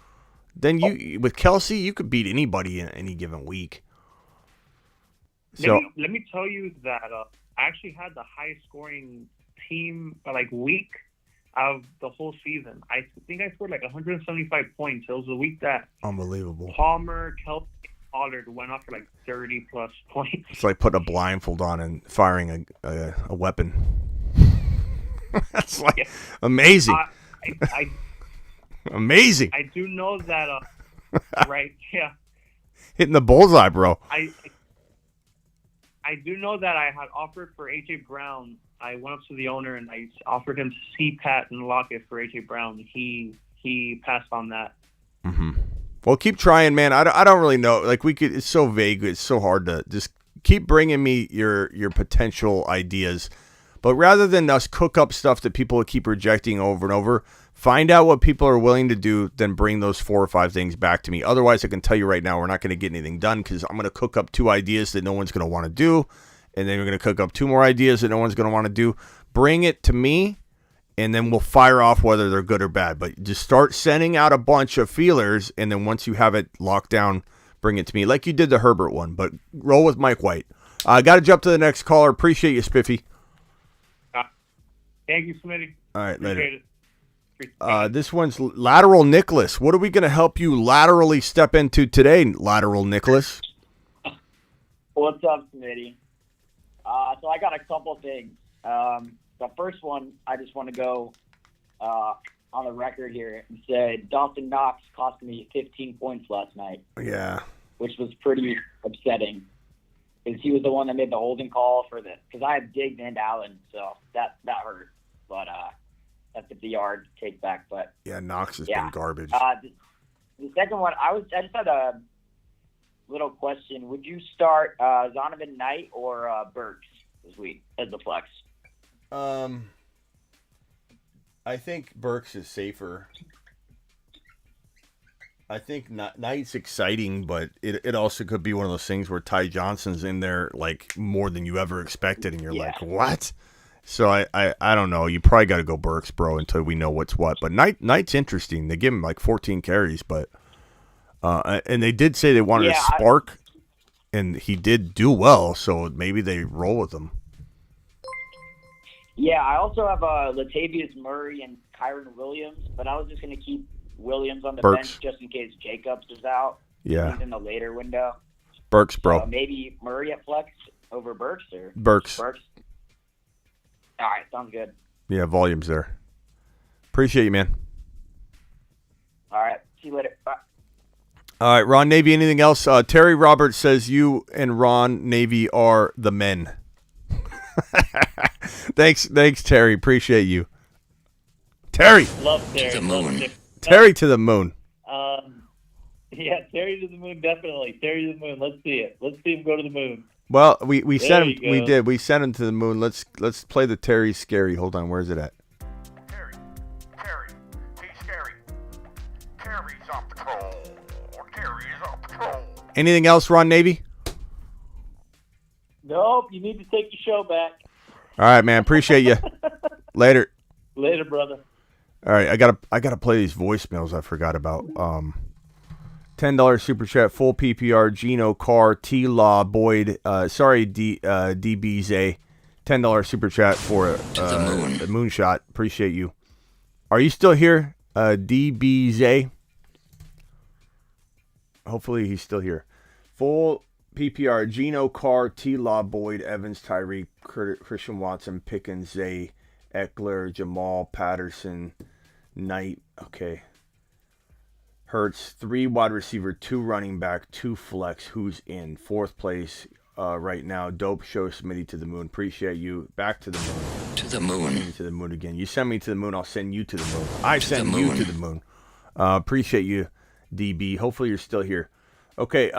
then with Kelsey, you could beat anybody in any given week. Let me tell you that I actually had the highest scoring team week of the whole season. I think I scored 175 points. It was a week that unbelievable. Palmer, Kelsey, Pollard went off for 30 plus points. It's like putting a blindfold on and firing a weapon. That's amazing. Amazing. I do know that, right? Yeah. Hitting the bullseye, bro. I do know that I had offered for AJ Brown. I went up to the owner and I offered him C-Pat and Lockett for AJ Brown. He passed on that. Mm-hmm. Well, keep trying, man. I don't really know. It's so vague. It's so hard to just keep bringing me your potential ideas. But rather than us cook up stuff that people keep rejecting over and over, find out what people are willing to do, then bring those 4 or 5 things back to me. Otherwise, I can tell you right now, we're not going to get anything done because I'm going to cook up 2 ideas that no one's going to want to do. And then we're going to cook up 2 more ideas that no one's going to want to do. Bring it to me, and then we'll fire off whether they're good or bad. But just start sending out a bunch of feelers, and then once you have it locked down, bring it to me like you did the Herbert one. But roll with Mike White. I got to jump to the next caller. Appreciate you, Spiffy. Thank you, Smitty. All right, Appreciate later. This one's Lateral Nicholas. What are we going to help you laterally step into today, Lateral Nicholas? What's up, Smitty? So I got a couple things. The first one, I just want to go on the record here and say Dawson Knox cost me 15 points last night. Yeah. Which was pretty upsetting. Because he was the one that made the holding call because I had Diggs and Allen, so that hurt. But that's a 50-yard take back. But yeah, Knox has been garbage. The second one, I just had a little question. Would you start Zonovan Knight or Burks this week as the flex? I think Burks is safer. I think Knight's exciting, but it also could be one of those things where Ty Johnson's in there like more than you ever expected, and you're like, what? So I don't know. You probably got to go Burks, bro, until we know what's what. But Knight's interesting. They give him like 14 carries, but and they did say they wanted a spark, and he did do well, so maybe they roll with him. Yeah, I also have Latavius Murray and Kyron Williams, but I was just going to keep Williams on the bench just in case Jacobs is out. Yeah. He's in the later window. Burks, bro. Maybe Murray at flex over Burks or Burks. All right, sounds good. Yeah, volume's there. Appreciate you, man. All right, see you later. Bye. All right, Ron Navy, anything else? Terry Roberts says you and Ron Navy are the men. Thanks, Terry. Appreciate you. Terry. Love Terry. To the moon. Terry to the moon. Yeah, Terry to the moon, definitely. Terry to the moon. Let's see it. Let's see him go to the moon. Well, we sent him. you We go. did. We sent him to the moon. Let's play the Terry scary. Hold on. Where's it at? He's scary. Terry's on patrol. Terry's on patrol. Anything else, Ron Navy? Nope, you need to take your show back. All right, man. Appreciate you. Later. Later, brother. All right, I gotta play these voicemails I forgot about. $10 super chat, full PPR, Gino, Carr, T-Law, Boyd. DBZ. $10 super chat for the moonshot. Appreciate you. Are you still here, DBZ? Hopefully he's still here. Full PPR, Gino, Carr, T-Law, Boyd, Evans, Tyreek, Christian Watson, Pickens, Zay, Eckler, Jamal, Patterson, Knight. Okay. Hurts, 3 wide receiver, 2 running back, 2 flex. Who's in? 4th place right now. Dope show, Smitty to the moon. Appreciate you. Back to the moon. To the moon. To the moon again. You send me to the moon, I'll send you to the moon. I send you to the moon. Appreciate you, DB. Hopefully you're still here. Okay.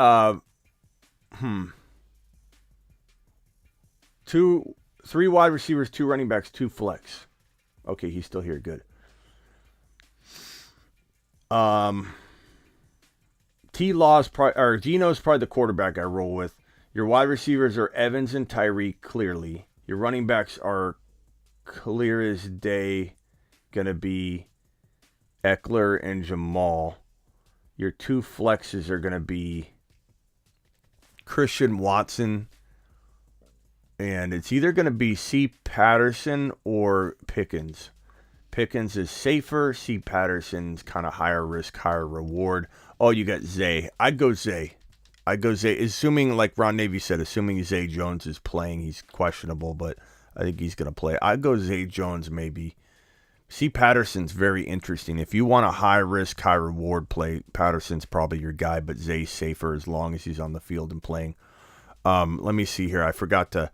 3 wide receivers, 2 running backs, 2 flex. Okay, he's still here. Good. T-Law's or Gino's probably the quarterback I roll with. Your wide receivers are Evans and Tyreek, clearly. Your running backs are clear as day gonna be Eckler and Jamal. Your 2 flexes are gonna be Christian Watson, and it's either going to be C. Patterson or Pickens. Pickens is safer. C. Patterson's kind of higher risk, higher reward. Oh, you got Zay. I'd go Zay. Assuming, like Ron Navy said, assuming Zay Jones is playing. He's questionable, but I think he's going to play. I'd go Zay Jones maybe. C. Patterson's very interesting. If you want a high risk, high reward play, Patterson's probably your guy, but Zay's safer as long as he's on the field and playing. Let me see here. I forgot to.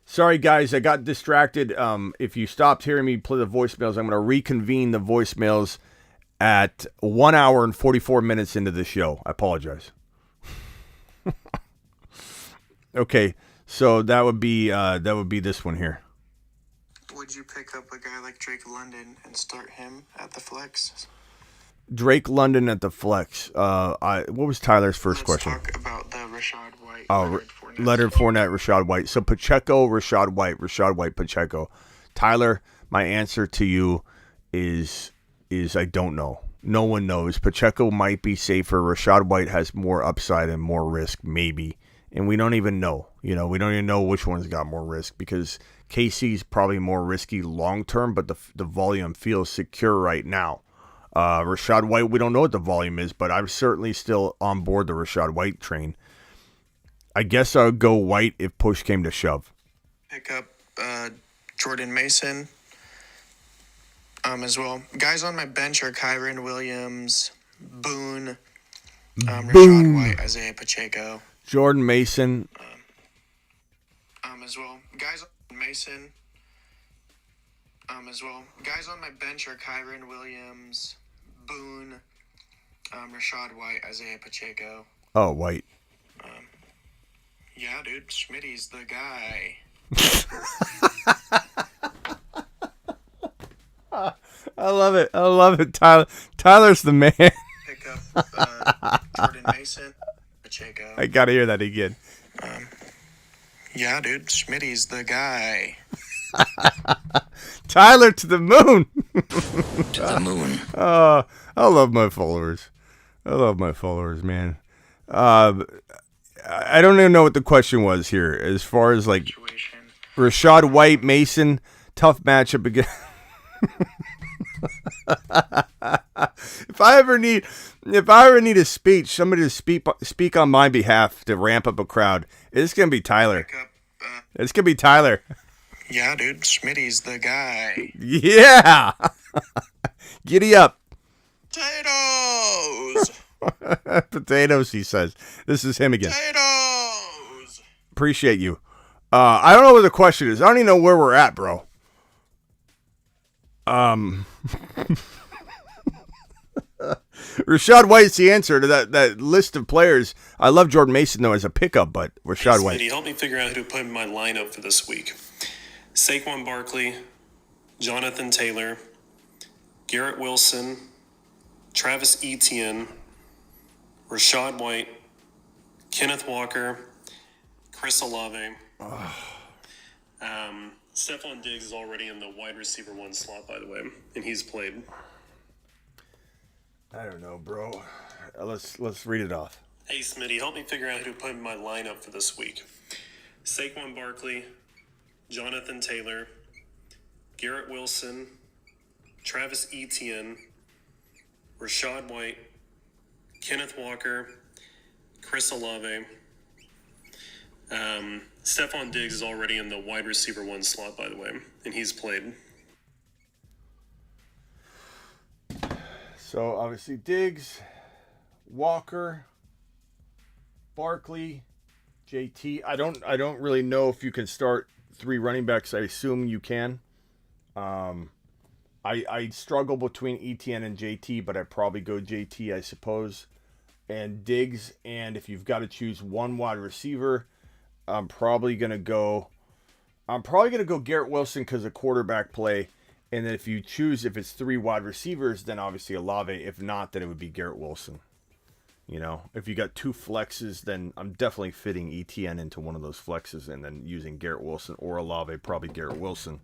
Sorry, guys, I got distracted. If you stopped hearing me play the voicemails, I'm going to reconvene the voicemails at 1 hour and 44 minutes into the show. I apologize. Okay, so that would be this one here. Would you pick up a guy like Drake London and start him at the flex? Drake London at the flex. What was Tyler's first question? Let's talk about the Rashad White. Leonard Fournette, Rashad White. So Pacheco, Rashad White, Pacheco. Tyler, my answer to you is I don't know. No one knows. Pacheco might be safer. Rachaad White has more upside and more risk, maybe. And we don't even know. We don't even know which one's got more risk because KC's probably more risky long term, but the volume feels secure right now. Rachaad White, we don't know what the volume is, but I'm certainly still on board the Rachaad White train. I guess I would go White if push came to shove. Pick up Jordan Mason as well. Guys on my bench are Kyron Williams, Boone, Rachaad White, Isaiah Pacheco. Jordan Mason. As well. Guys on Mason as well. Guys on my bench are Kyron Williams, Boone, Rachaad White, Isaiah Pacheco. Oh, White. Yeah, dude, Schmitty's the guy. I love it. I love it, Tyler. Tyler's the man. Pick up Jordan Mason, Pacheco. I gotta hear that again. Yeah, dude, Schmitty's the guy. Tyler to the moon. To the moon. I love my followers. I love my followers, man. I don't even know what the question was here. As far as like Rachaad White, Mason, tough matchup again. If I ever need a speech, somebody to speak on my behalf to ramp up a crowd, it's gonna be Tyler. It's gonna be Tyler. Yeah, dude, Schmitty's the guy. Yeah. Giddy up. Potatoes. Potatoes, he says. This is him again. Potatoes. Appreciate you. I don't know what the question is. I don't even know where we're at, bro. Rachaad White's the answer to that list of players. I love Jordan Mason, though, as a pickup, but Rachaad White. Help me figure out who to put in my lineup for this week. Saquon Barkley, Jonathan Taylor, Garrett Wilson, Travis Etienne, Rachaad White, Kenneth Walker, Chris Olave. Stephon Diggs is already in the wide receiver 1 slot, by the way, and he's played. I don't know, bro. Let's read it off. Hey, Smitty, help me figure out who to put in my lineup for this week. Saquon Barkley, Jonathan Taylor, Garrett Wilson, Travis Etienne, Rachaad White, Kenneth Walker, Chris Olave. Stephon Diggs is already in the wide receiver 1 slot, by the way, and he's played. So obviously Diggs, Walker, Barkley, JT. I don't really know if you can start 3 running backs. I assume you can. I struggle between Etienne and JT, but I'd probably go JT, I suppose, and Diggs. And if you've got to choose one wide receiver, I'm probably gonna go Garrett Wilson because of quarterback play. And then if it's 3 wide receivers, then obviously Olave. If not, then it would be Garrett Wilson. If you got 2 flexes, then I'm definitely fitting Etienne into one of those flexes and then using Garrett Wilson or Olave, probably Garrett Wilson.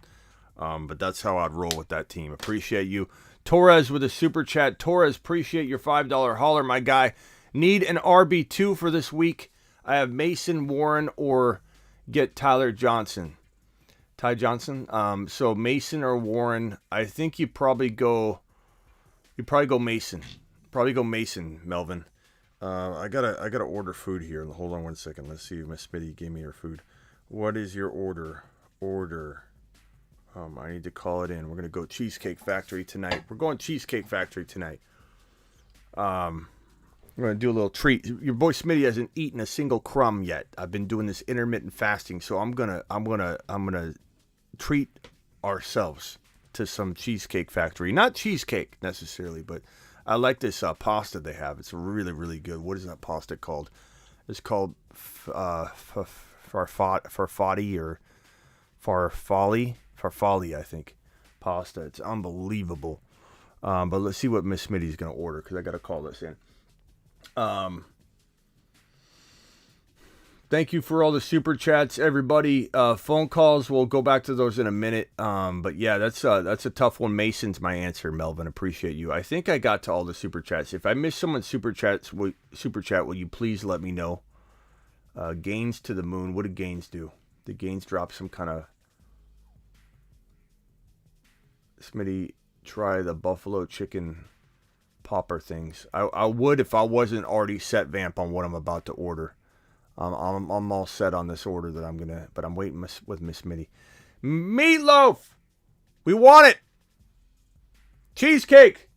But that's how I'd roll with that team. Appreciate you. Torres with a super chat. Torres, appreciate your $5 holler, my guy. Need an RB2 for this week. I have Mason, Warren, or get Tyler Johnson. Ty Johnson. So Mason or Warren. I think you probably go Mason. Probably go Mason, Melvin. I gotta order food here. Hold on one second. Let's see if Miss Smitty gave me her food. What is your order? I need to call it in. We're gonna go Cheesecake Factory tonight. We're going Cheesecake Factory tonight. We're gonna do a little treat. Your boy Smitty hasn't eaten a single crumb yet. I've been doing this intermittent fasting, so I'm gonna treat ourselves to some Cheesecake Factory. Not cheesecake necessarily, but I like this pasta they have. It's really, really good. What is that pasta called? It's called farfadi or farfalle, I think. Pasta. It's unbelievable. But let's see what Miss Smitty's gonna order because I gotta call this in. Thank you for all the super chats, everybody. Phone calls, we'll go back to those in a minute. But yeah, that's a tough one. Mason's my answer, Melvin. Appreciate you. I think I got to all the super chats. If I missed someone's super chat, will you please let me know? Gains to the moon. What did Gains do? Did Gains drop some kind of... Smitty, try the buffalo chicken popper things. I would if I wasn't already set vamp on what I'm about to order. I'm all set on this order that I'm gonna, but I'm waiting with Miss Mitty. Meatloaf, we want it. Cheesecake,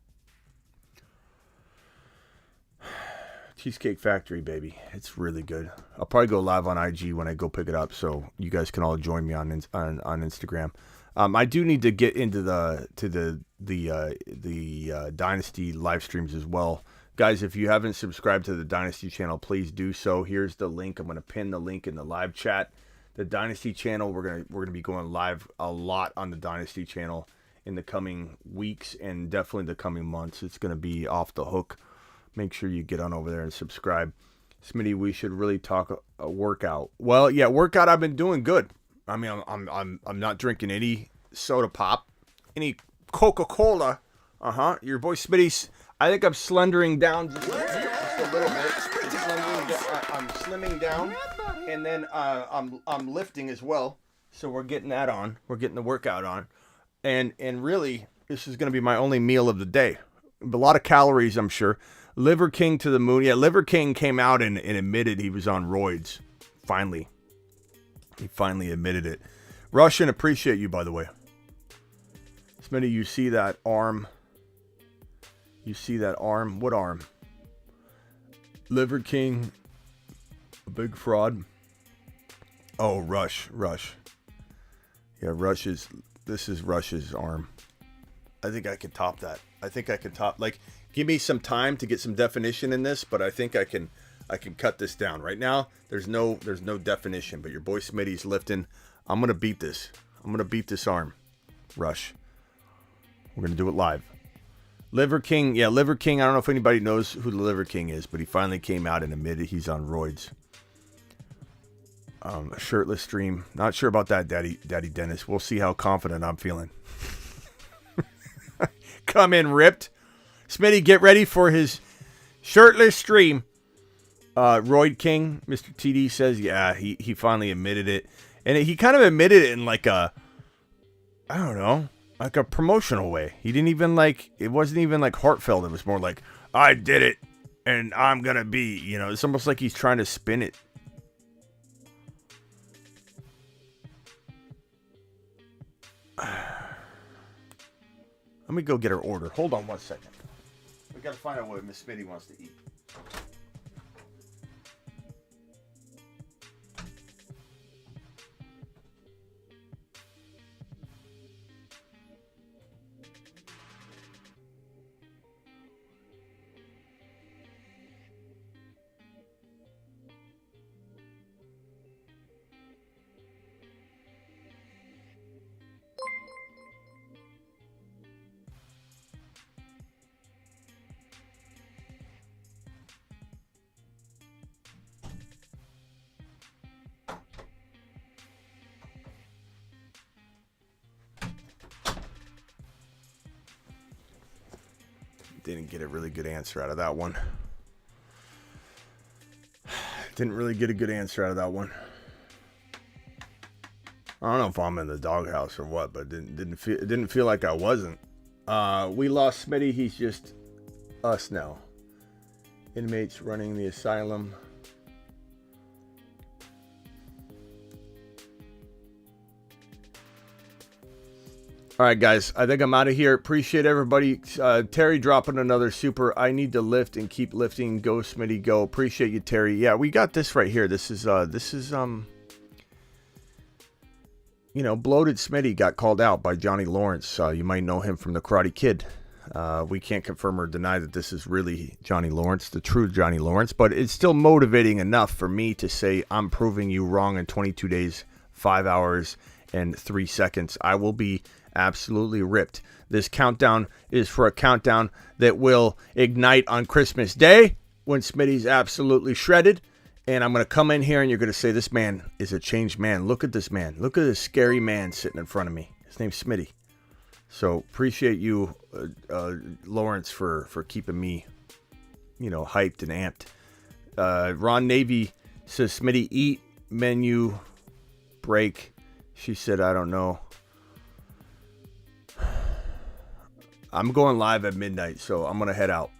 Cheesecake Factory, baby. It's really good. I'll probably go live on IG when I go pick it up, so you guys can all join me on Instagram. I do need to get into the Dynasty live streams as well. Guys, if you haven't subscribed to the Dynasty channel, please do so. Here's the link. I'm going to pin the link in the live chat. The Dynasty channel, we're gonna be going live a lot on the Dynasty channel in the coming weeks and definitely the coming months. It's going to be off the hook. Make sure you get on over there and subscribe. Smitty, we should really talk a workout. Well, yeah, workout. I've been doing good. I mean, I'm not drinking any soda pop, any Coca-Cola. Your boy Smitty's. I think I'm slendering down just a little bit. I'm slimming down, and then I'm lifting as well. So we're getting that on. We're getting the workout on, and really, this is going to be my only meal of the day. A lot of calories, I'm sure. Liver King to the moon. Yeah, Liver King came out and admitted he was on roids. Finally, he finally admitted it. Russian, appreciate you, by the way. Smitty, you see that arm? You see that arm? What arm? Liver King, a big fraud. Oh, Rush. Yeah, this is Rush's arm. I think I can top that. Like, give me some time to get some definition in this, but I think I can cut this down. Right now, there's no definition, but your boy Smitty's lifting. I'm going to beat this. I'm going to beat this arm. Rush. We're going to do it live. Liver King. Yeah, Liver King. I don't know if anybody knows who the Liver King is, but he finally came out and admitted he's on roids. A shirtless stream. Not sure about that, Daddy Dennis. We'll see how confident I'm feeling. Come in ripped. Smitty, get ready for his shirtless stream. Royd King, Mr. TD says, yeah, he finally admitted it. And he kind of admitted it in like a, I don't know, like a promotional way. He didn't even it wasn't even like heartfelt. It was more like, I did it and I'm going to be, it's almost like he's trying to spin it. Let me go get her order. Hold on 1 second. We got to find out what Miss Smitty wants to eat. Didn't get a really good answer out of that one. Didn't really get a good answer out of that one. I don't know if I'm in the doghouse or what, but it didn't feel like I wasn't. We lost Smitty. He's just us now. Inmates running the asylum. All right, guys, I think I'm out of here. Appreciate everybody. Terry dropping another super. I need to lift and keep lifting. Go, Smitty, go. Appreciate you, Terry. Yeah, we got this right here. This is bloated Smitty got called out by Johnny Lawrence. You might know him from the Karate Kid. We can't confirm or deny that this is really Johnny Lawrence, the true Johnny Lawrence, but it's still motivating enough for me to say I'm proving you wrong in 22 days, 5 hours, and 3 seconds. I will be absolutely ripped. This countdown is for a countdown that will ignite on Christmas Day when Smitty's absolutely shredded, And I'm going to come in here and you're going to say, this man is a changed man. Look at this man. Look at this scary man sitting in front of me. His name's Smitty. So appreciate you, Lawrence, for keeping me, hyped and amped. Ron Navy says, Smitty, eat, menu, break. She said, I don't know. I'm going live at midnight, so I'm going to head out.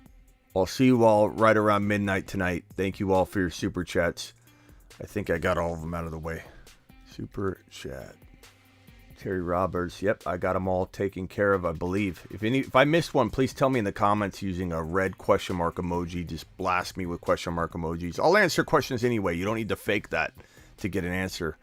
I'll see you all right around midnight tonight. Thank you all for your super chats. I think I got all of them out of the way. Super chat. Terry Roberts. Yep, I got them all taken care of, I believe. If I missed one, please tell me in the comments using a red question mark emoji. Just blast me with question mark emojis. I'll answer questions anyway. You don't need to fake that to get an answer.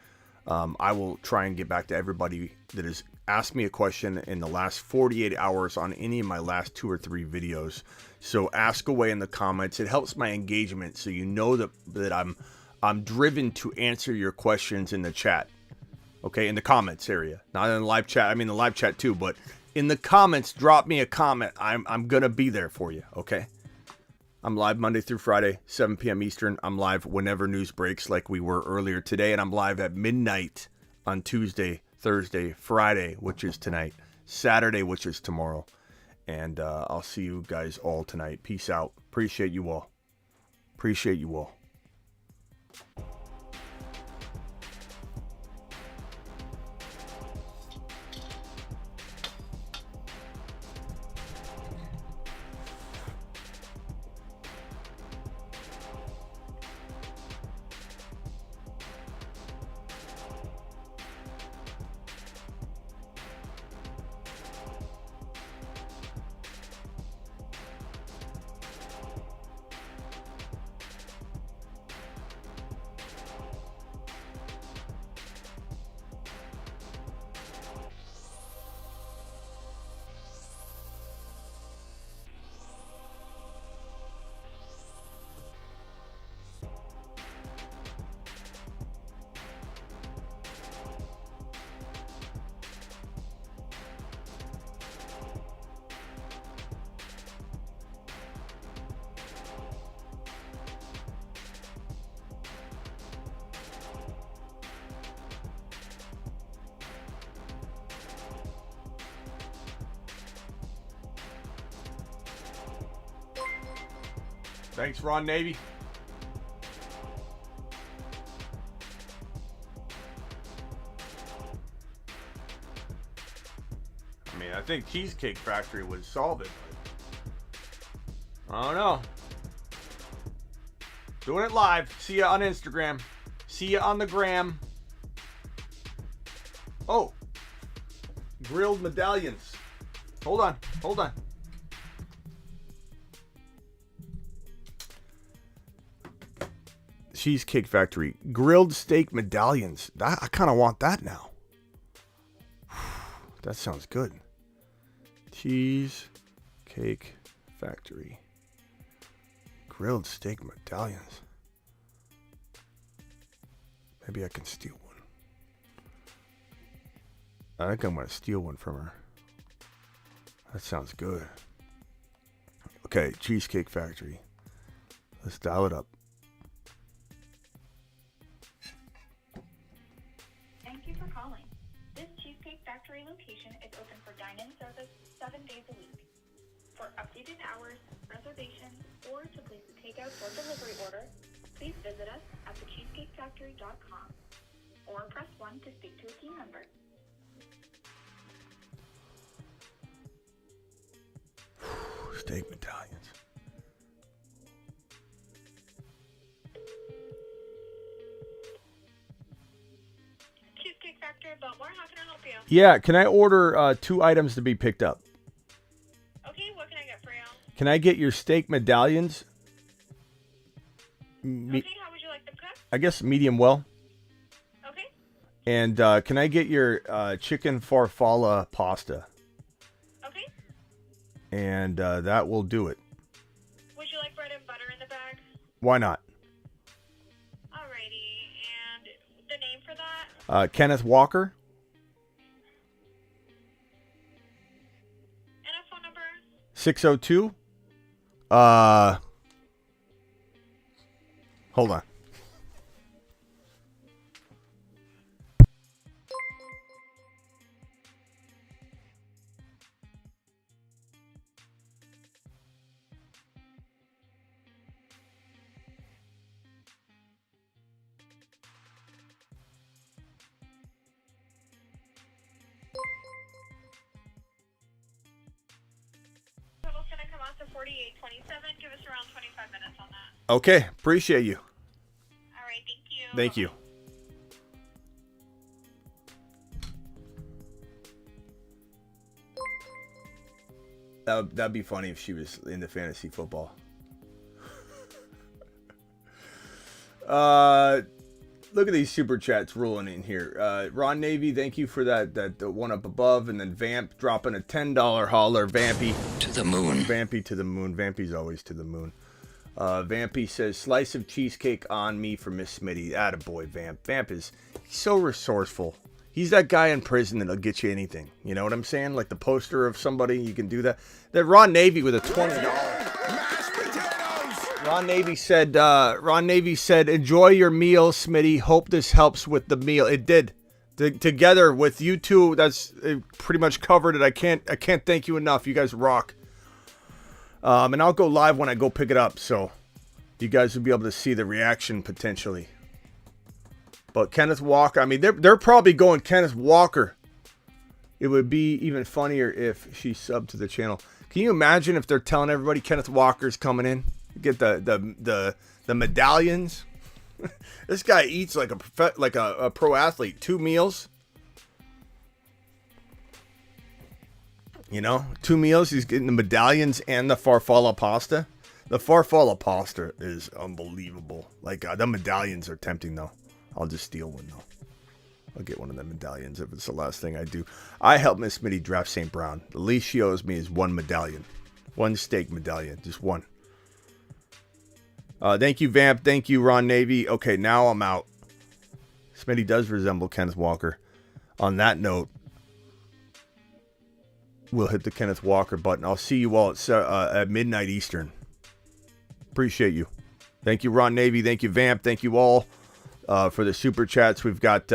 I will try and get back to everybody that has asked me a question in the last 48 hours on any of my last 2 or 3 videos. So ask away in the comments. It helps my engagement, so you know that I'm driven to answer your questions in the chat. Okay, in the comments area, not in the live chat. I mean the live chat too, but in the comments, drop me a comment. I'm gonna be there for you. Okay. I'm live Monday through Friday, 7 p.m. Eastern. I'm live whenever news breaks, like we were earlier today, and I'm live at midnight on Tuesday, Thursday, Friday, which is tonight, Saturday, which is tomorrow. And I'll see you guys all tonight. Peace out. Appreciate you all. Appreciate you all. Thanks, Ron Navy. I mean, I think Cheesecake Factory would solve it. But I don't know. Doing it live. See ya on Instagram. See ya on the gram. Oh. Grilled medallions. Hold on. Hold on. Cheesecake Factory. Grilled steak medallions. I kind of want that now. That sounds good. Cheesecake Factory. Grilled steak medallions. Maybe I can steal one. I think I'm going to steal one from her. That sounds good. Okay, Cheesecake Factory. Let's dial it up. Thank you for calling. This Cheesecake Factory location is open for dine-in service 7 days a week. For updated hours, reservations, or to place a takeout or delivery order, please visit us at thecheesecakefactory.com or press 1 to speak to a team member. Steak medallions. Cheesecake Factory Belmore, how can I help you? Yeah, can I order 2 items to be picked up? Okay, what can I get for you? Can I get your steak medallions? Okay, how would you like them cooked? I guess medium well. Okay. And can I get your chicken farfalla pasta? Okay. And that will do it. Would you like bread and butter in the bag? Why not? Alrighty, and the name for that? Kenneth Walker. And a phone number? 602. Hold on. 4827. Give us around 25 minutes on that. Okay, appreciate you. All right, thank you. Thank you. That'd be funny if she was into fantasy football. Look at these super chats rolling in here. Ron Navy, thank you for that one up above, and then Vamp dropping a $10 holler. Vampy to the moon. Vampy to the moon. Vampy's always to the moon. Vampy says slice of cheesecake on me for Miss Smitty. Attaboy, Vamp. Vamp is so resourceful. He's that guy in prison that'll get you anything. You know what I'm saying? Like the poster of somebody, you can do that. That Ron Navy with a $20. Ron Navy said, enjoy your meal, Smitty. Hope this helps with the meal. It did. Together with you two, that's pretty much covered it. I can't thank you enough. You guys rock. And I'll go live when I go pick it up, so you guys will be able to see the reaction potentially. But Kenneth Walker, I mean, they're probably going Kenneth Walker. It would be even funnier if she subbed to the channel. Can you imagine if they're telling everybody Kenneth Walker's coming in? Get the medallions. This guy eats like a pro athlete. 2 meals. You know, 2 meals. He's getting the medallions and the farfalla pasta. The farfalla pasta is unbelievable. Like the medallions are tempting though. I'll just steal one though. I'll get one of the medallions if it's the last thing I do. I helped Miss Smitty draft St. Brown. The least she owes me is 1 medallion. 1 steak medallion. Just 1. Thank you, Vamp. Thank you, Ron Navy. Okay, now I'm out. Smitty does resemble Kenneth Walker. On that note, we'll hit the Kenneth Walker button. I'll see you all at midnight Eastern. Appreciate you. Thank you, Ron Navy. Thank you, Vamp. Thank you all for the super chats. We've got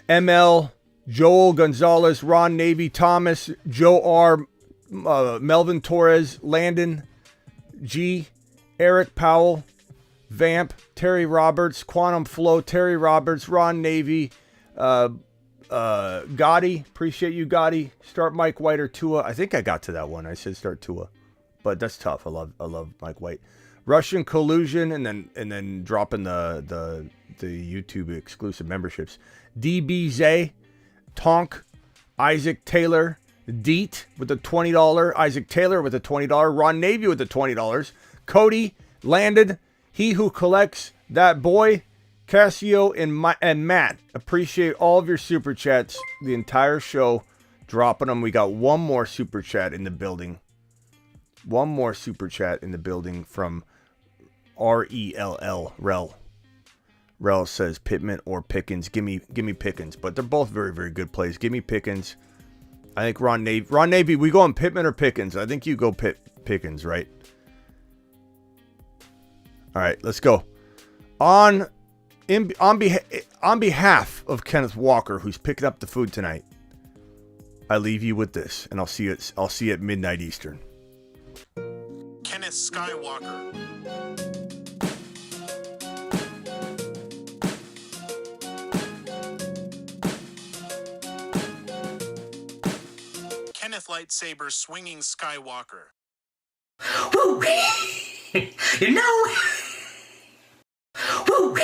ML, Joel Gonzalez, Ron Navy, Thomas, Joe R, Melvin Torres, Landon G, Eric Powell, Vamp, Terry Roberts, Quantum Flow, Terry Roberts, Ron Navy, Gotti, appreciate you, Gotti. Start Mike White or Tua. I think I got to that one. I said start Tua, but that's tough. I love Mike White. Russian collusion, and then dropping the YouTube exclusive memberships. DBZ, Tonk, Isaac Taylor, Deet with the $20. Isaac Taylor with the $20. Ron Navy with the $20. Cody landed. He who collects that boy. Cassio and Matt. Appreciate all of your super chats. The entire show. Dropping them. We got one more super chat in the building. One more super chat in the building from RELL. Rel says Pittman or Pickens. Give me Pickens. But they're both very, very good plays. Give me Pickens. I think Ron Navy, we go on Pittman or Pickens? I think you go Pickens, right? All right, let's go. On behalf of Kenneth Walker, who's picking up the food tonight, I leave you with this, and I'll see you at midnight Eastern. Kenneth Skywalker. Kenneth Lightsaber swinging Skywalker. Woo! You know. Woo!